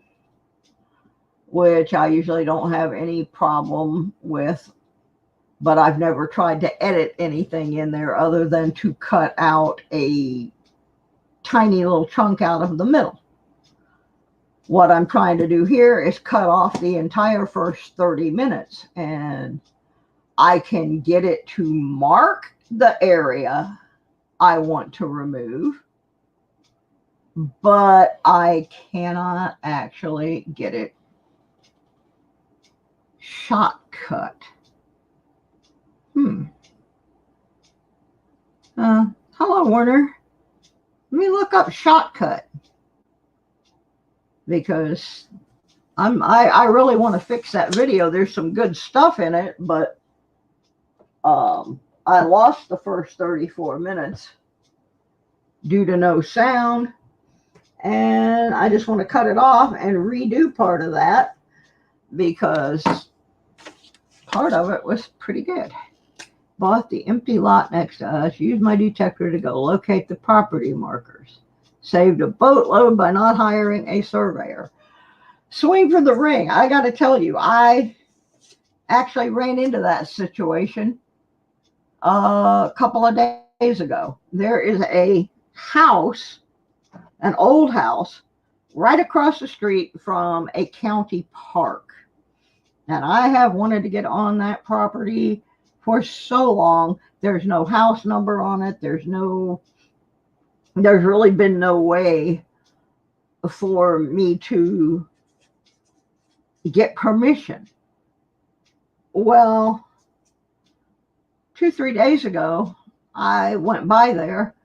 which I usually don't have any problem with, but I've never tried to edit anything in there other than to cut out a tiny little chunk out of the middle. What I'm trying to do here is cut off the entire first 30 minutes, and I can get it to mark the area I want to remove, but I cannot actually get it shortcut. Hello, Warner. Let me look up shortcut, because I really want to fix that video. There's some good stuff in it, but I lost the first 34 minutes due to no sound, and I just want to cut it off and redo part of that because part of it was pretty good. Bought the empty lot next to us, used my detector to go locate the property markers. Saved a boatload by not hiring a surveyor. Swing for the ring. I got to tell you, I actually ran into that situation a couple of days ago. There is a house, an old house, right across the street from a county park. And I have wanted to get on that property for so long. There's no house number on it. There's really been no way for me to get permission. Well, 2-3 days ago, I went by there,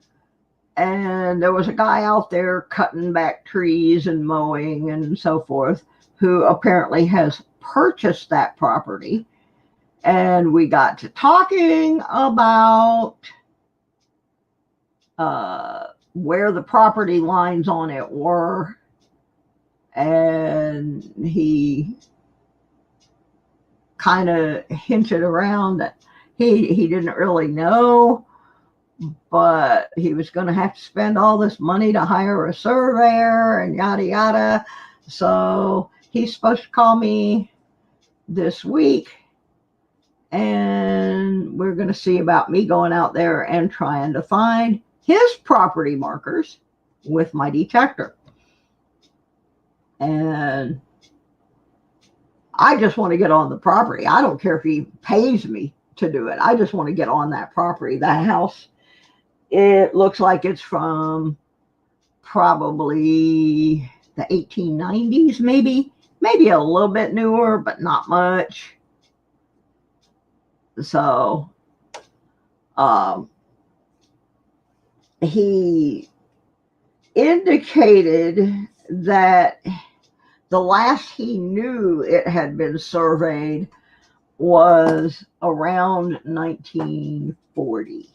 and there was a guy out there cutting back trees and mowing and so forth, who apparently has purchased that property. And we got to talking about where the property lines on it were, and he kind of hinted around that he didn't really know, but he was going to have to spend all this money to hire a surveyor and yada yada. So he's supposed to call me this week, and we're going to see about me going out there and trying to find his property markers with my detector. And I just want to get on the property. I don't care if he pays me to do it. I just want to get on that property. That house, it looks like it's from probably the 1890s, maybe a little bit newer, but not much. So he indicated that the last he knew it had been surveyed was around 1940.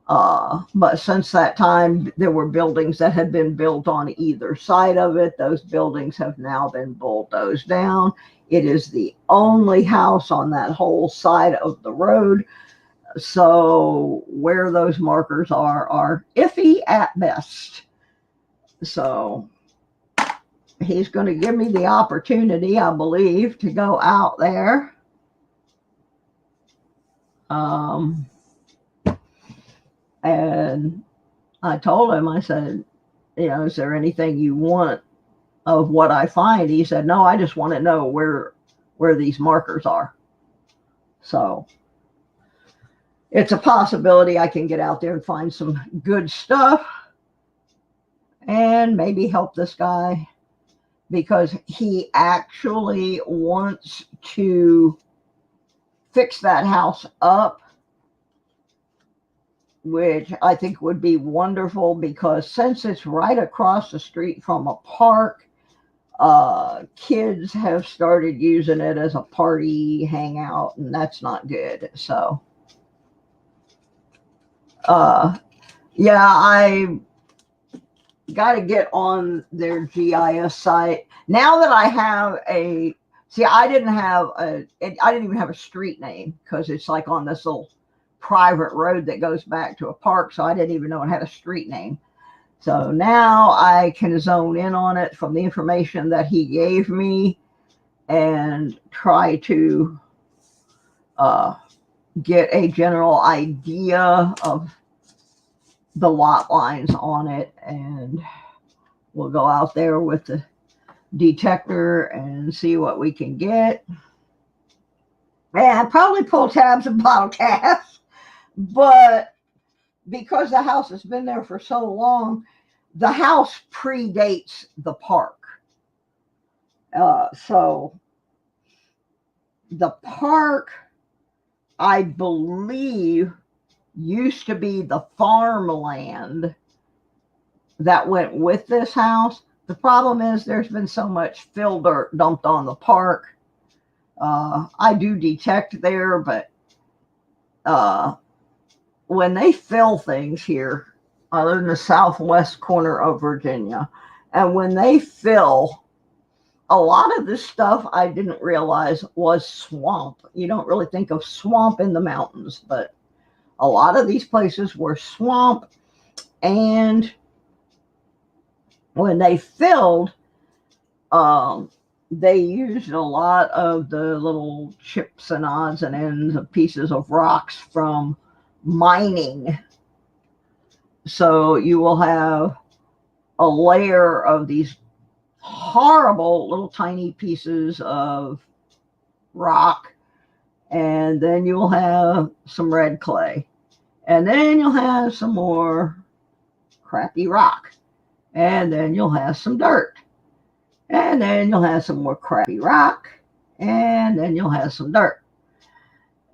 But since that time, there were buildings that had been built on either side of it. Those buildings have now been bulldozed down. It is the only house on that whole side of the road. So where those markers are iffy at best. So he's going to give me the opportunity, I believe, to go out there. And I told him, I said, is there anything you want of what I find? He said, no, I just want to know where these markers are. So it's a possibility I can get out there and find some good stuff and maybe help this guy, because he actually wants to fix that house up, which I think would be wonderful, because since it's right across the street from a park, kids have started using it as a party hangout, and that's not good. So, yeah, I got to get on their GIS site. Now that I have I didn't even have a street name, because it's like on this little private road that goes back to a park. So I didn't even know it had a street name. So now I can zone in on it from the information that he gave me and try to get a general idea of the lot lines on it. And we'll go out there with the detector and see what we can get. And probably pull tabs and bottle caps. But because the house has been there for so long, the house predates the park. So the park, I believe, used to be the farmland that went with this house. The problem is there's been so much fill dirt dumped on the park. I do detect there, but when they fill things here, I live in the southwest corner of Virginia, and when they fill, a lot of this stuff I didn't realize was swamp. You don't really think of swamp in the mountains, but a lot of these places were swamp. And when they filled, they used a lot of the little chips and odds and ends of pieces of rocks from mining. So you will have a layer of these horrible little tiny pieces of rock, and then you'll have some red clay, and then you'll have some more crappy rock, and then you'll have some dirt, and then you'll have some more crappy rock, and then you'll have some dirt.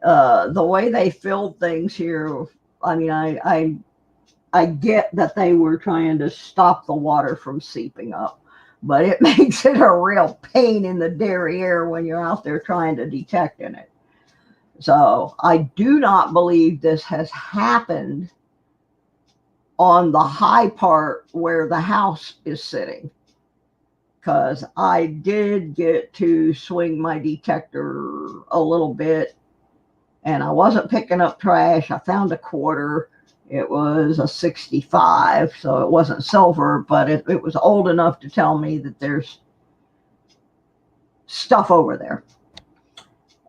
The way they filled things here, I mean, I get that they were trying to stop the water from seeping up, but it makes it a real pain in the derriere when you're out there trying to detect in it. So I do not believe this has happened on the high part where the house is sitting, because I did get to swing my detector a little bit, and I wasn't picking up trash. I found a quarter. It was a 65, so it wasn't silver, but it was old enough to tell me that there's stuff over there.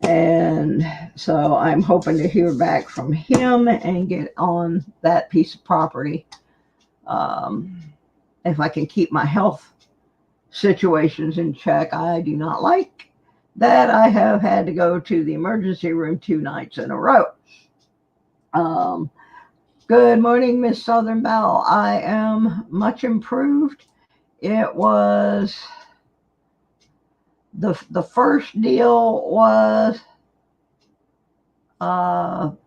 And so I'm hoping to hear back from him and get on that piece of property. If I can keep my health situations in check. I do not like that I have had to go to the emergency room 2 nights in a row. Good morning, Miss Southern Belle. I am much improved. It was the first deal was an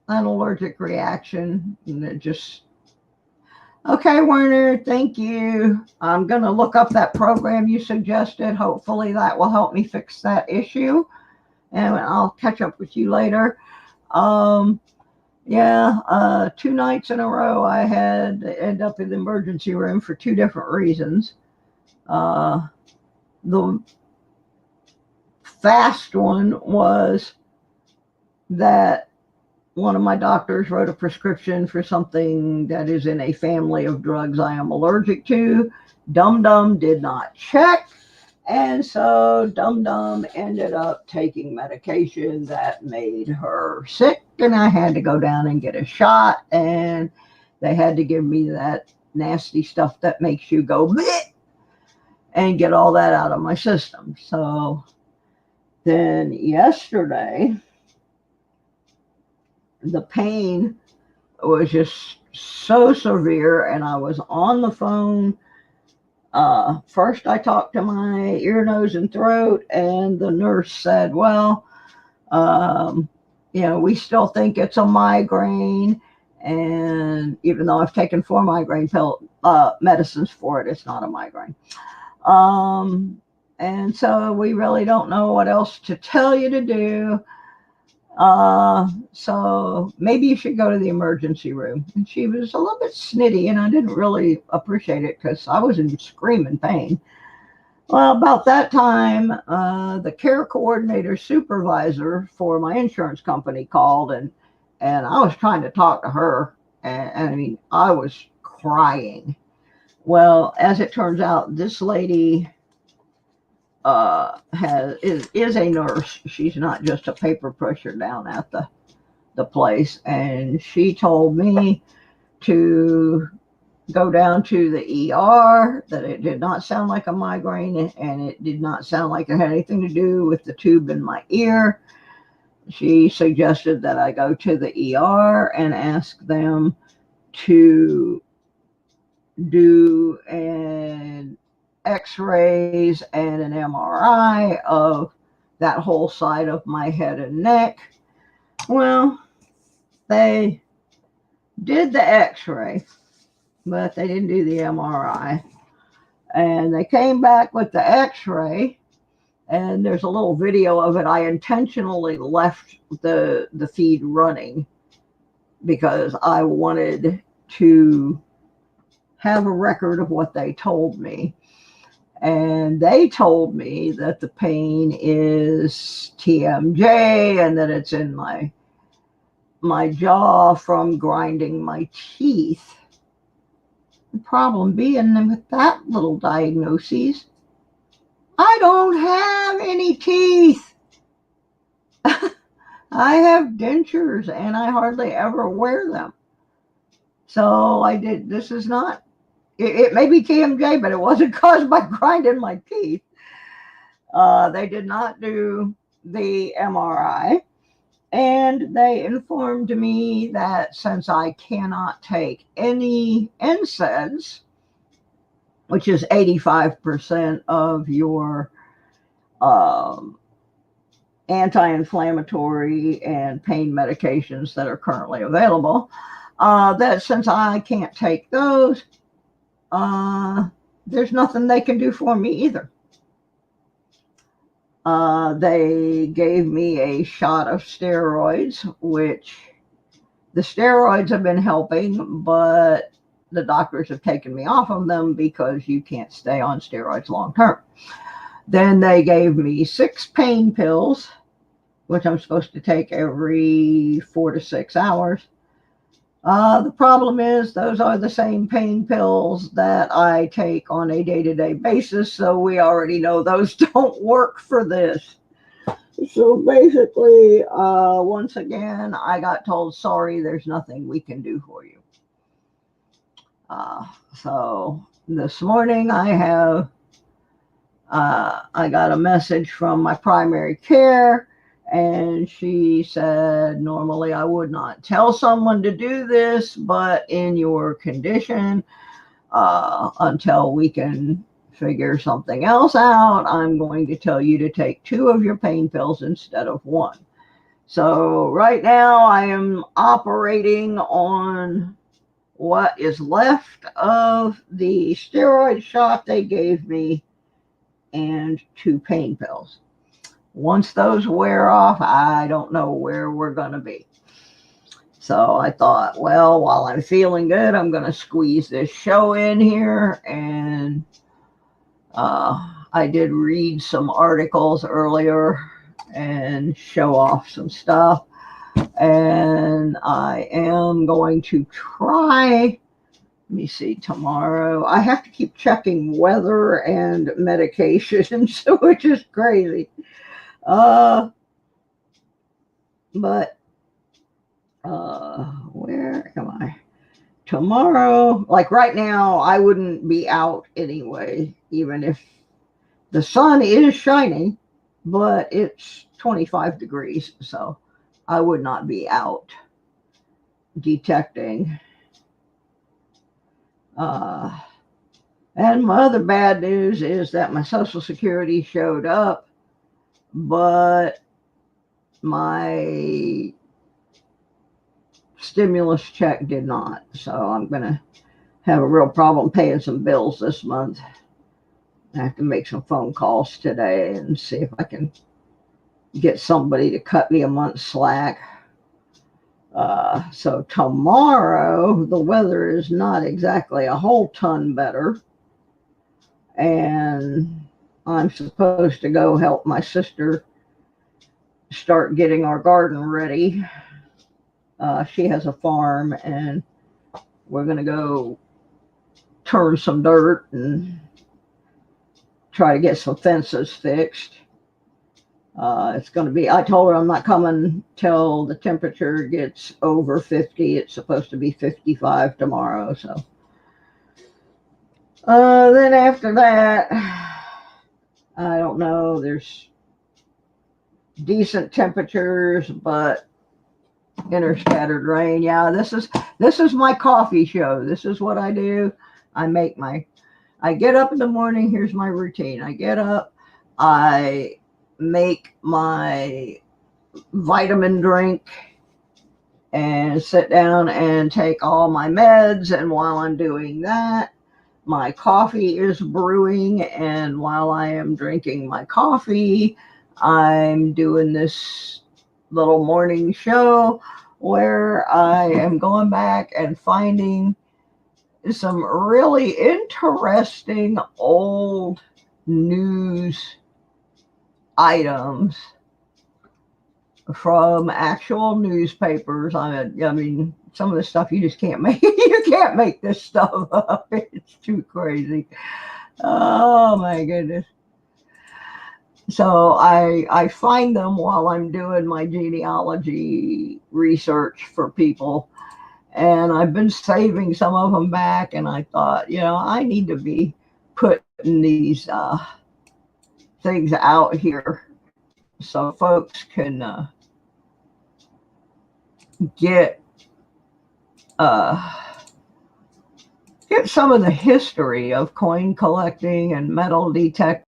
allergic reaction, and it just Okay, Werner, thank you. I'm going to look up that program you suggested. Hopefully, that will help me fix that issue. And I'll catch up with you later. Um, yeah, 2 nights in a row, I had to end up in the emergency room for two different reasons. Uh, the fast one was that one of my doctors wrote a prescription for something that is in a family of drugs I am allergic to. Dum Dum did not check. And so Dum Dum ended up taking medication that made her sick. And I had to go down and get a shot. And they had to give me that nasty stuff that makes you go bleh and get all that out of my system. So then yesterday, the pain was just so severe, and I was on the phone. First, I talked to my ear, nose, and throat, and the nurse said, "Well, um, we still think it's a migraine, and even though I've taken 4 migraine pill medicines for it, it's not a migraine." Um, and so we really don't know what else to tell you to do. So maybe you should go to the emergency room. And she was a little bit snitty, and I didn't really appreciate it because I was in screaming pain. Well, about that time, the care coordinator supervisor for my insurance company called, and I was trying to talk to her, and I mean, I was crying. Well, as it turns out, this lady is a nurse. She's not just a paper pusher down at the place, and she told me to go down to the ER, that it did not sound like a migraine, and it did not sound like it had anything to do with the tube in my ear. She suggested that I go to the ER and ask them to do an x-rays and an MRI of that whole side of my head and neck. Well, they did the x-ray, but they didn't do the MRI. And they came back with the x-ray, and there's a little video of it. I intentionally left the feed running because I wanted to have a record of what they told me. And they told me that the pain is TMJ and that it's in my jaw from grinding my teeth. The problem being with that little diagnosis, I don't have any teeth. I have dentures and I hardly ever wear them. So this is not, it may be TMJ, but it wasn't caused by grinding my teeth. They did not do the MRI. And they informed me that since I cannot take any NSAIDs, which is 85% of your anti-inflammatory and pain medications that are currently available, that since I can't take those, there's nothing they can do for me either. They gave me a shot of steroids, which the steroids have been helping, but the doctors have taken me off of them because you can't stay on steroids long term. Then they gave me 6 pain pills, which I'm supposed to take every 4 to 6 hours. The problem is those are the same pain pills that I take on a day-to-day basis, so we already know those don't work for this. So basically, once again, I got told, sorry, there's nothing we can do for you. So this morning I got a message from my primary care, and she said, normally I would not tell someone to do this, but in your condition, until we can figure something else out, I'm going to tell you to take 2 of your pain pills instead of 1. So right now I am operating on what is left of the steroid shot they gave me and 2 pain pills. Once those wear off, I don't know where we're going to be. So I thought, well, while I'm feeling good, I'm going to squeeze this show in here. And I did read some articles earlier and show off some stuff. And I am going to try. Let me see, tomorrow. I have to keep checking weather and medications, which is crazy. But where am I? Tomorrow, like right now, I wouldn't be out anyway, even if the sun is shining, but it's 25 degrees, so I would not be out detecting. Uh, and my other bad news is that my Social Security showed up, but my stimulus check did not. So I'm going to have a real problem paying some bills this month. I have to make some phone calls today and see if I can get somebody to cut me a month's slack. So tomorrow, the weather is not exactly a whole ton better. And I'm supposed to go help my sister start getting our garden ready. She has a farm, and we're going to go turn some dirt and try to get some fences fixed. It's going to be, I told her I'm not coming till the temperature gets over 50. It's supposed to be 55 tomorrow. So then after that, I don't know. There's decent temperatures, but interscattered rain. Yeah, this is my coffee show. This is what I do. I get up in the morning. Here's my routine. I get up. I make my vitamin drink and sit down and take all my meds. And while I'm doing that, my coffee is brewing. And while I am drinking my coffee, I'm doing this little morning show where I am going back and finding some really interesting old news items from actual newspapers. I mean, some of the stuff you just can't make. You can't make this stuff up. It's too crazy. Oh my goodness. So I find them while I'm doing my genealogy research for people, and I've been saving some of them back. And I thought, I need to be putting these things out here so folks can get uh, get some of the history of coin collecting and metal detecting.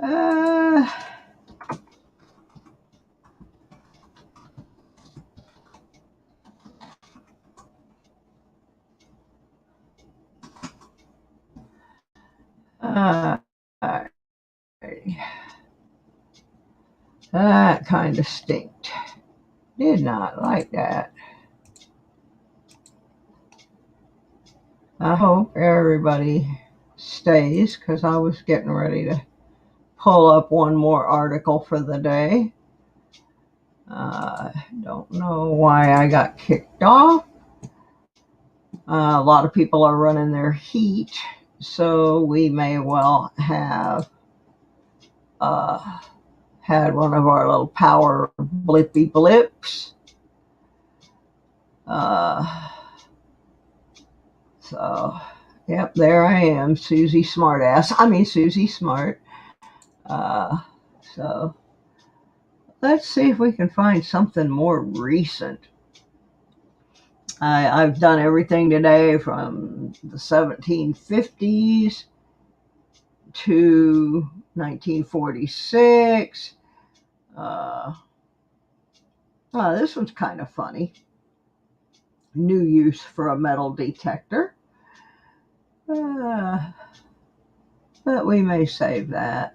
Uh, Alright. That kind of stinked. Did not like that. I hope everybody stays because I was getting ready to pull up one more article for the day. Don't know why I got kicked off. A lot of people are running their heat, so we may well have had one of our little power blippy blips. So, yep, there I am, Susie Smartass. I mean, Susie Smart. So, let's see if we can find something more recent. I've done everything today from the 1750s to 1946. This one's kind of funny. New use for a metal detector. But we may save that.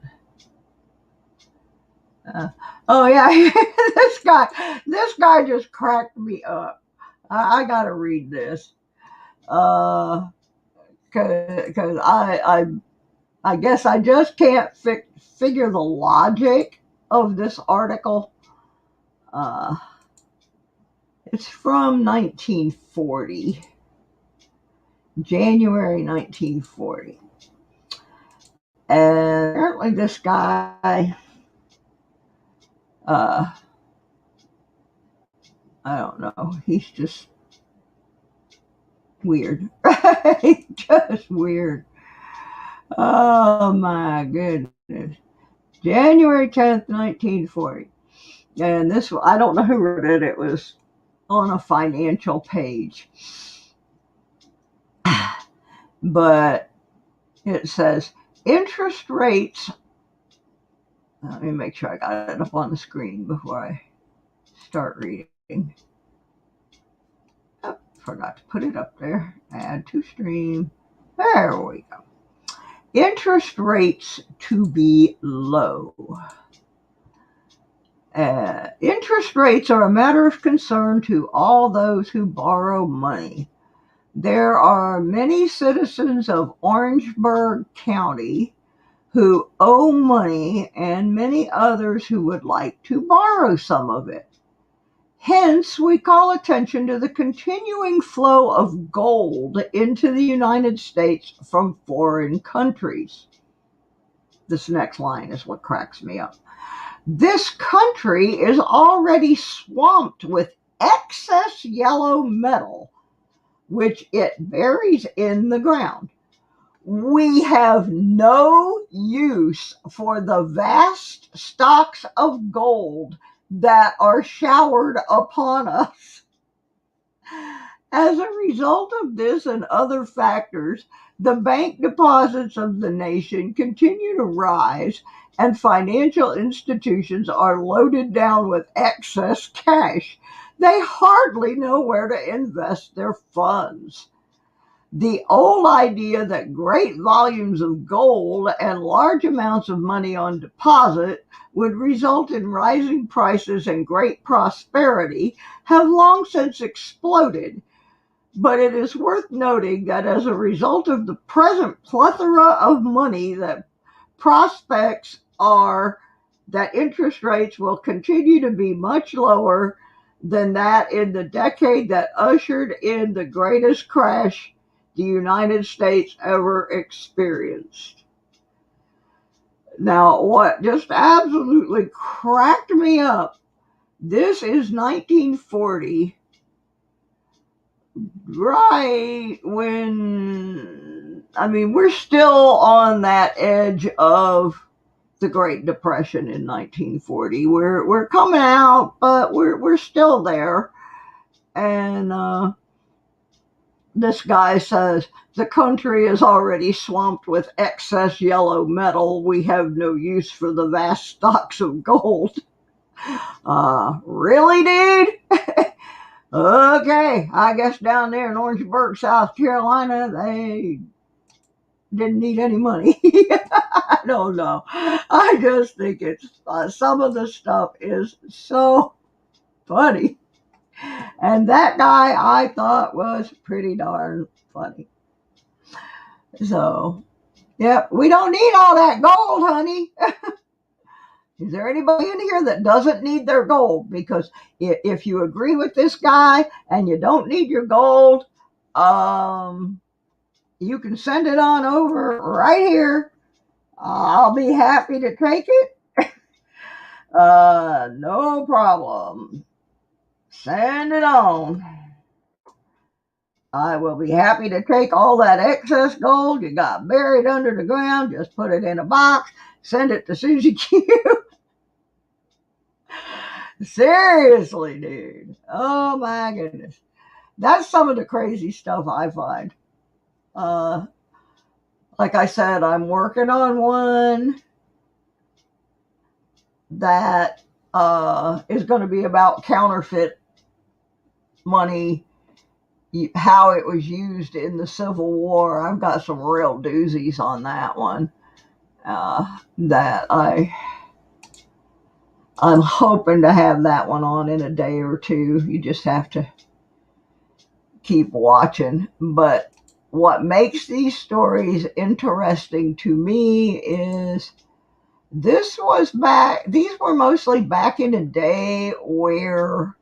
Oh yeah, this guy just cracked me up. I gotta read this. Because I guess I just can't figure the logic of this article. It's from 1940, January 1940. And apparently this guy, I don't know, he's just weird. He's just weird. Oh my goodness. January 10th, 1940. And this, I don't know who wrote it. It was on a financial page. But it says interest rates. Let me make sure I got it up on the screen before I start reading. Oh, forgot to put it up there. Add to stream. There we go. Interest rates to be low. Interest rates are a matter of concern to all those who borrow money. There are many citizens of Orangeburg County who owe money and many others who would like to borrow some of it. Hence, we call attention to the continuing flow of gold into the United States from foreign countries. This next line is what cracks me up. This country is already swamped with excess yellow metal, which it buries in the ground. We have no use for the vast stocks of gold that are showered upon us. As a result of this and other factors, the bank deposits of the nation continue to rise, and financial institutions are loaded down with excess cash. They hardly know where to invest their funds. The old idea that great volumes of gold and large amounts of money on deposit would result in rising prices and great prosperity have long since exploded. But it is worth noting that as a result of the present plethora of money, that prospects are that interest rates will continue to be much lower than that in the decade that ushered in the greatest crash the United States ever experienced. Now, what just absolutely cracked me up, this is 1940, right when, I mean, we're still on that edge of the Great Depression in 1940. We're coming out, but we're still there. And this guy says, the country is already swamped with excess yellow metal. We have no use for the vast stocks of gold. Really, dude? Okay, I guess down there in Orangeburg, South Carolina, didn't need any money. I don't know. I just think it's some of the stuff is so funny. And that guy I thought was pretty darn funny. So, yep, we don't need all that gold, honey. Is there anybody in here that doesn't need their gold? Because if you agree with this guy and you don't need your gold, you can send it on over right here. I'll be happy to take it. No problem. Send it on. I will be happy to take all that excess gold you got buried under the ground. Just put it in a box. Send it to Susie Q. Seriously, dude. Oh my goodness. That's some of the crazy stuff I find. Uh, like I said, I'm working on one that is going to be about counterfeit money, how it was used in the Civil War. I've got some real doozies on that one that I'm hoping to have that one on in a day or two. You just have to keep watching. But what makes these stories interesting to me is these were mostly back in the day where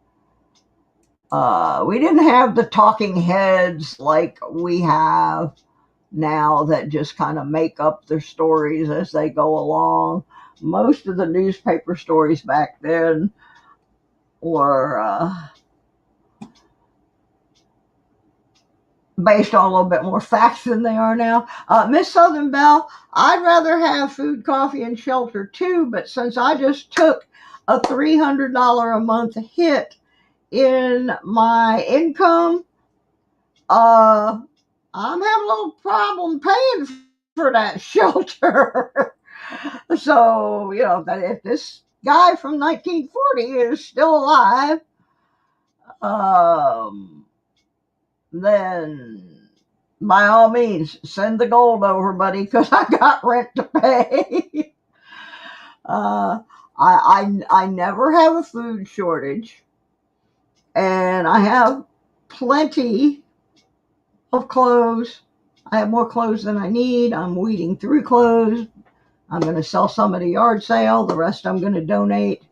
we didn't have the talking heads like we have now that just kind of make up their stories as they go along. Most of the newspaper stories back then were based on a little bit more facts than they are now. Miss Southern Belle, I'd rather have food, coffee, and shelter too, but since I just took a $300 a month hit in my income, I'm having a little problem paying for that shelter. So, if this guy from 1940 is still alive, um, then by all means, send the gold over, buddy, because I got rent to pay. I never have a food shortage, and I have plenty of clothes. I have more clothes than I need. I'm weeding through clothes. I'm going to sell some at a yard sale. The rest I'm going to donate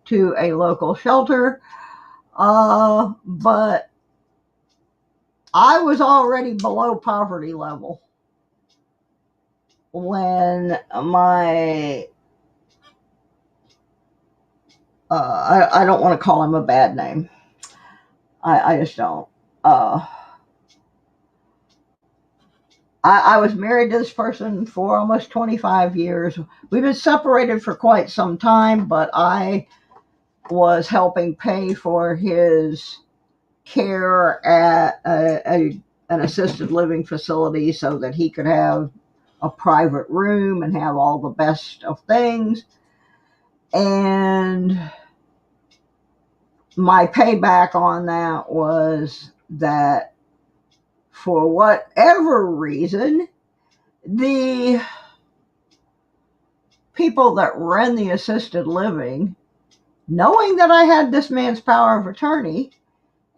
to a local shelter. But I was already below poverty level when my I don't want to call him a bad name. I just don't. I was married to this person for almost 25 years. We've been separated for quite some time, but I was helping pay for his care at an assisted living facility so that he could have a private room and have all the best of things. And my payback on that was that for whatever reason, the people that run the assisted living, knowing that I had this man's power of attorney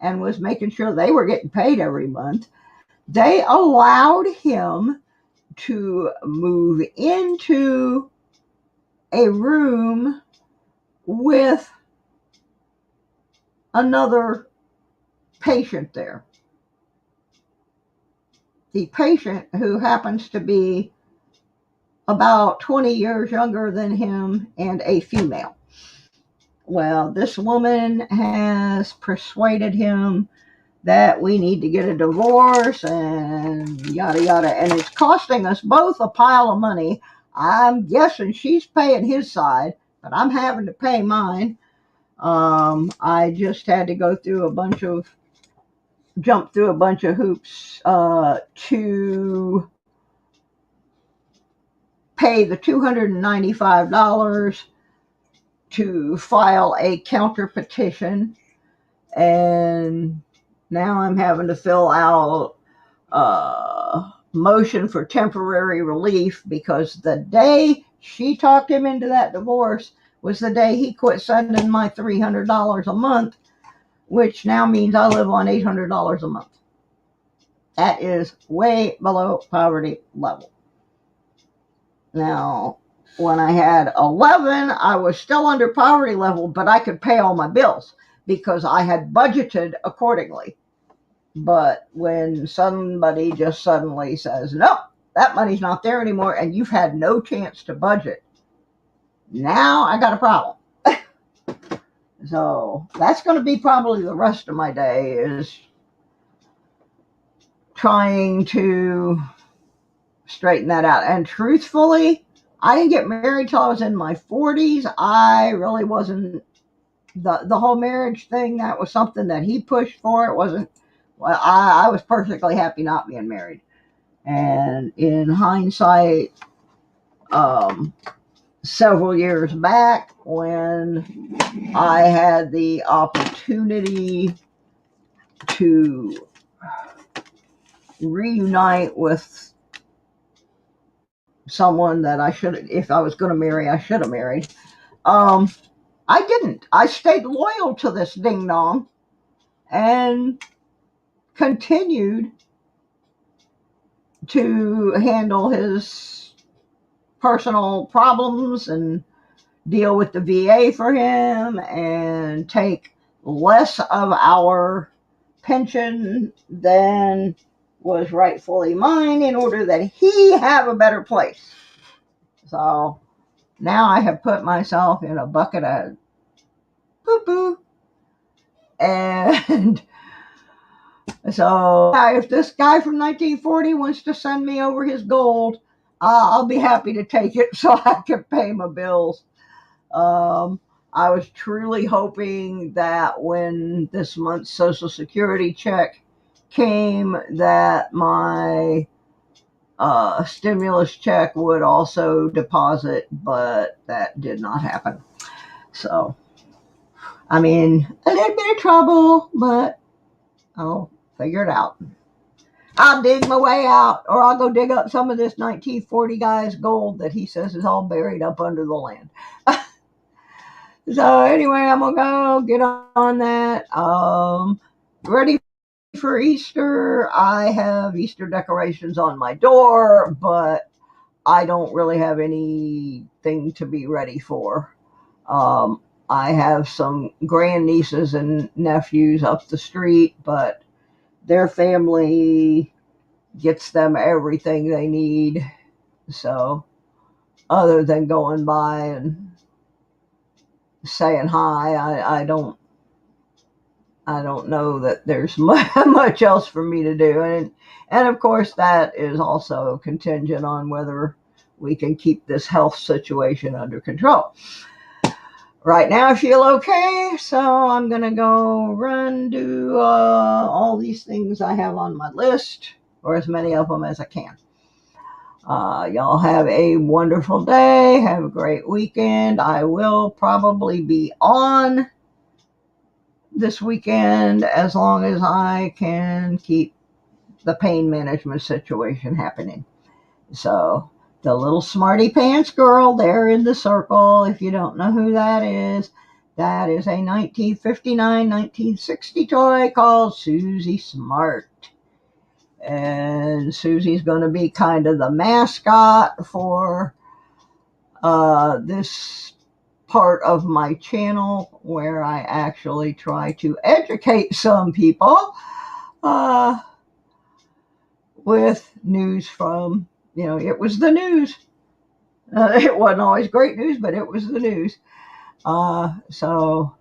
and was making sure they were getting paid every month, they allowed him to move into a room with another patient there. The patient, who happens to be about 20 years younger than him and a female. Well, this woman has persuaded him that we need to get a divorce and yada yada, and it's costing us both a pile of money. I'm guessing she's paying his side, but I'm having to pay mine. I just had to jump through a bunch of hoops to pay the $295 to file a counter petition, and now I'm having to fill out motion for temporary relief because the day she talked him into that divorce was the day he quit sending my $300 a month, which now means I live on $800 a month. That is way below poverty level. Now, when I had 11, I was still under poverty level, but I could pay all my bills because I had budgeted accordingly. But when somebody just suddenly says, nope, that money's not there anymore, and you've had no chance to budget, now I got a problem. So that's going to be probably the rest of my day, is trying to straighten that out. And truthfully, I didn't get married till I was in my 40s. I really wasn't, the whole marriage thing, that was something that he pushed for. It wasn't, well, I was perfectly happy not being married. And in hindsight, several years back, when I had the opportunity to reunite with someone that I should, if I was going to marry, I should have married. I didn't. I stayed loyal to this ding dong and continued to handle his personal problems and deal with the VA for him and take less of our pension than was rightfully mine in order that he have a better place. So now I have put myself in a bucket of poo-poo. And so if this guy from 1940 wants to send me over his gold, I'll be happy to take it so I can pay my bills. I was truly hoping that when this month's Social Security check came, that my stimulus check would also deposit, but that did not happen. So, I mean, a little bit of trouble, but I'll figure it out. I'll dig my way out, or I'll go dig up some of this 1940 guy's gold that he says is all buried up under the land. So anyway, I'm gonna go get on that. Ready for Easter. I have Easter decorations on my door, but I don't really have anything to be ready for. I have some grandnieces and nephews up the street, but their family gets them everything they need. So other than going by and saying hi, I don't know that there's much else for me to do. And of course, that is also contingent on whether we can keep this health situation under control. Right now I feel okay, so I'm going to go do all these things I have on my list, or as many of them as I can. Y'all have a wonderful day. Have a great weekend. I will probably be on this weekend as long as I can keep the pain management situation happening. So the little smarty pants girl there in the circle, if you don't know who that is a 1959-1960 toy called Susie Smart. And Susie's going to be kind of the mascot for this part of my channel, where I actually try to educate some people with news from, it was the news. It wasn't always great news, but it was the news. So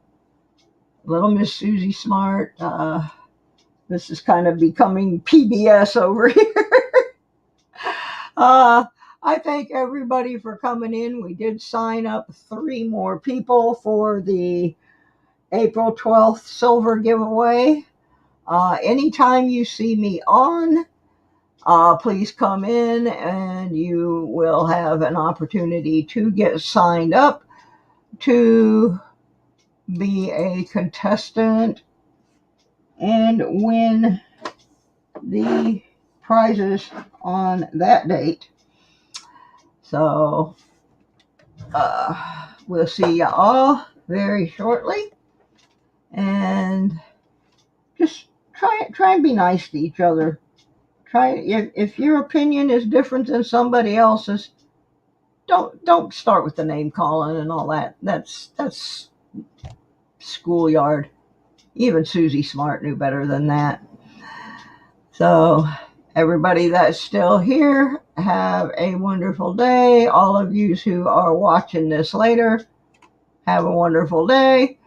little Miss Susie Smart, this is kind of becoming PBS over here. I thank everybody for coming in. We did sign up 3 more people for the April 12th silver giveaway. Anytime you see me on, please come in and you will have an opportunity to get signed up to be a contestant and win the prizes on that date. So we'll see you all very shortly, and just try and be nice to each other. Try, if your opinion is different than somebody else's, don't start with the name calling and all that. That's schoolyard. Even Susie Smart knew better than that. So everybody that's still here, have a wonderful day. All of you who are watching this later, have a wonderful day.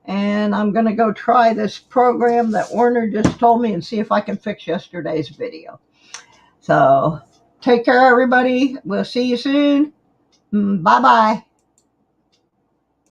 And I'm going to go try this program that Warner just told me and see if I can fix yesterday's video. So take care, everybody. We'll see you soon. Bye-bye.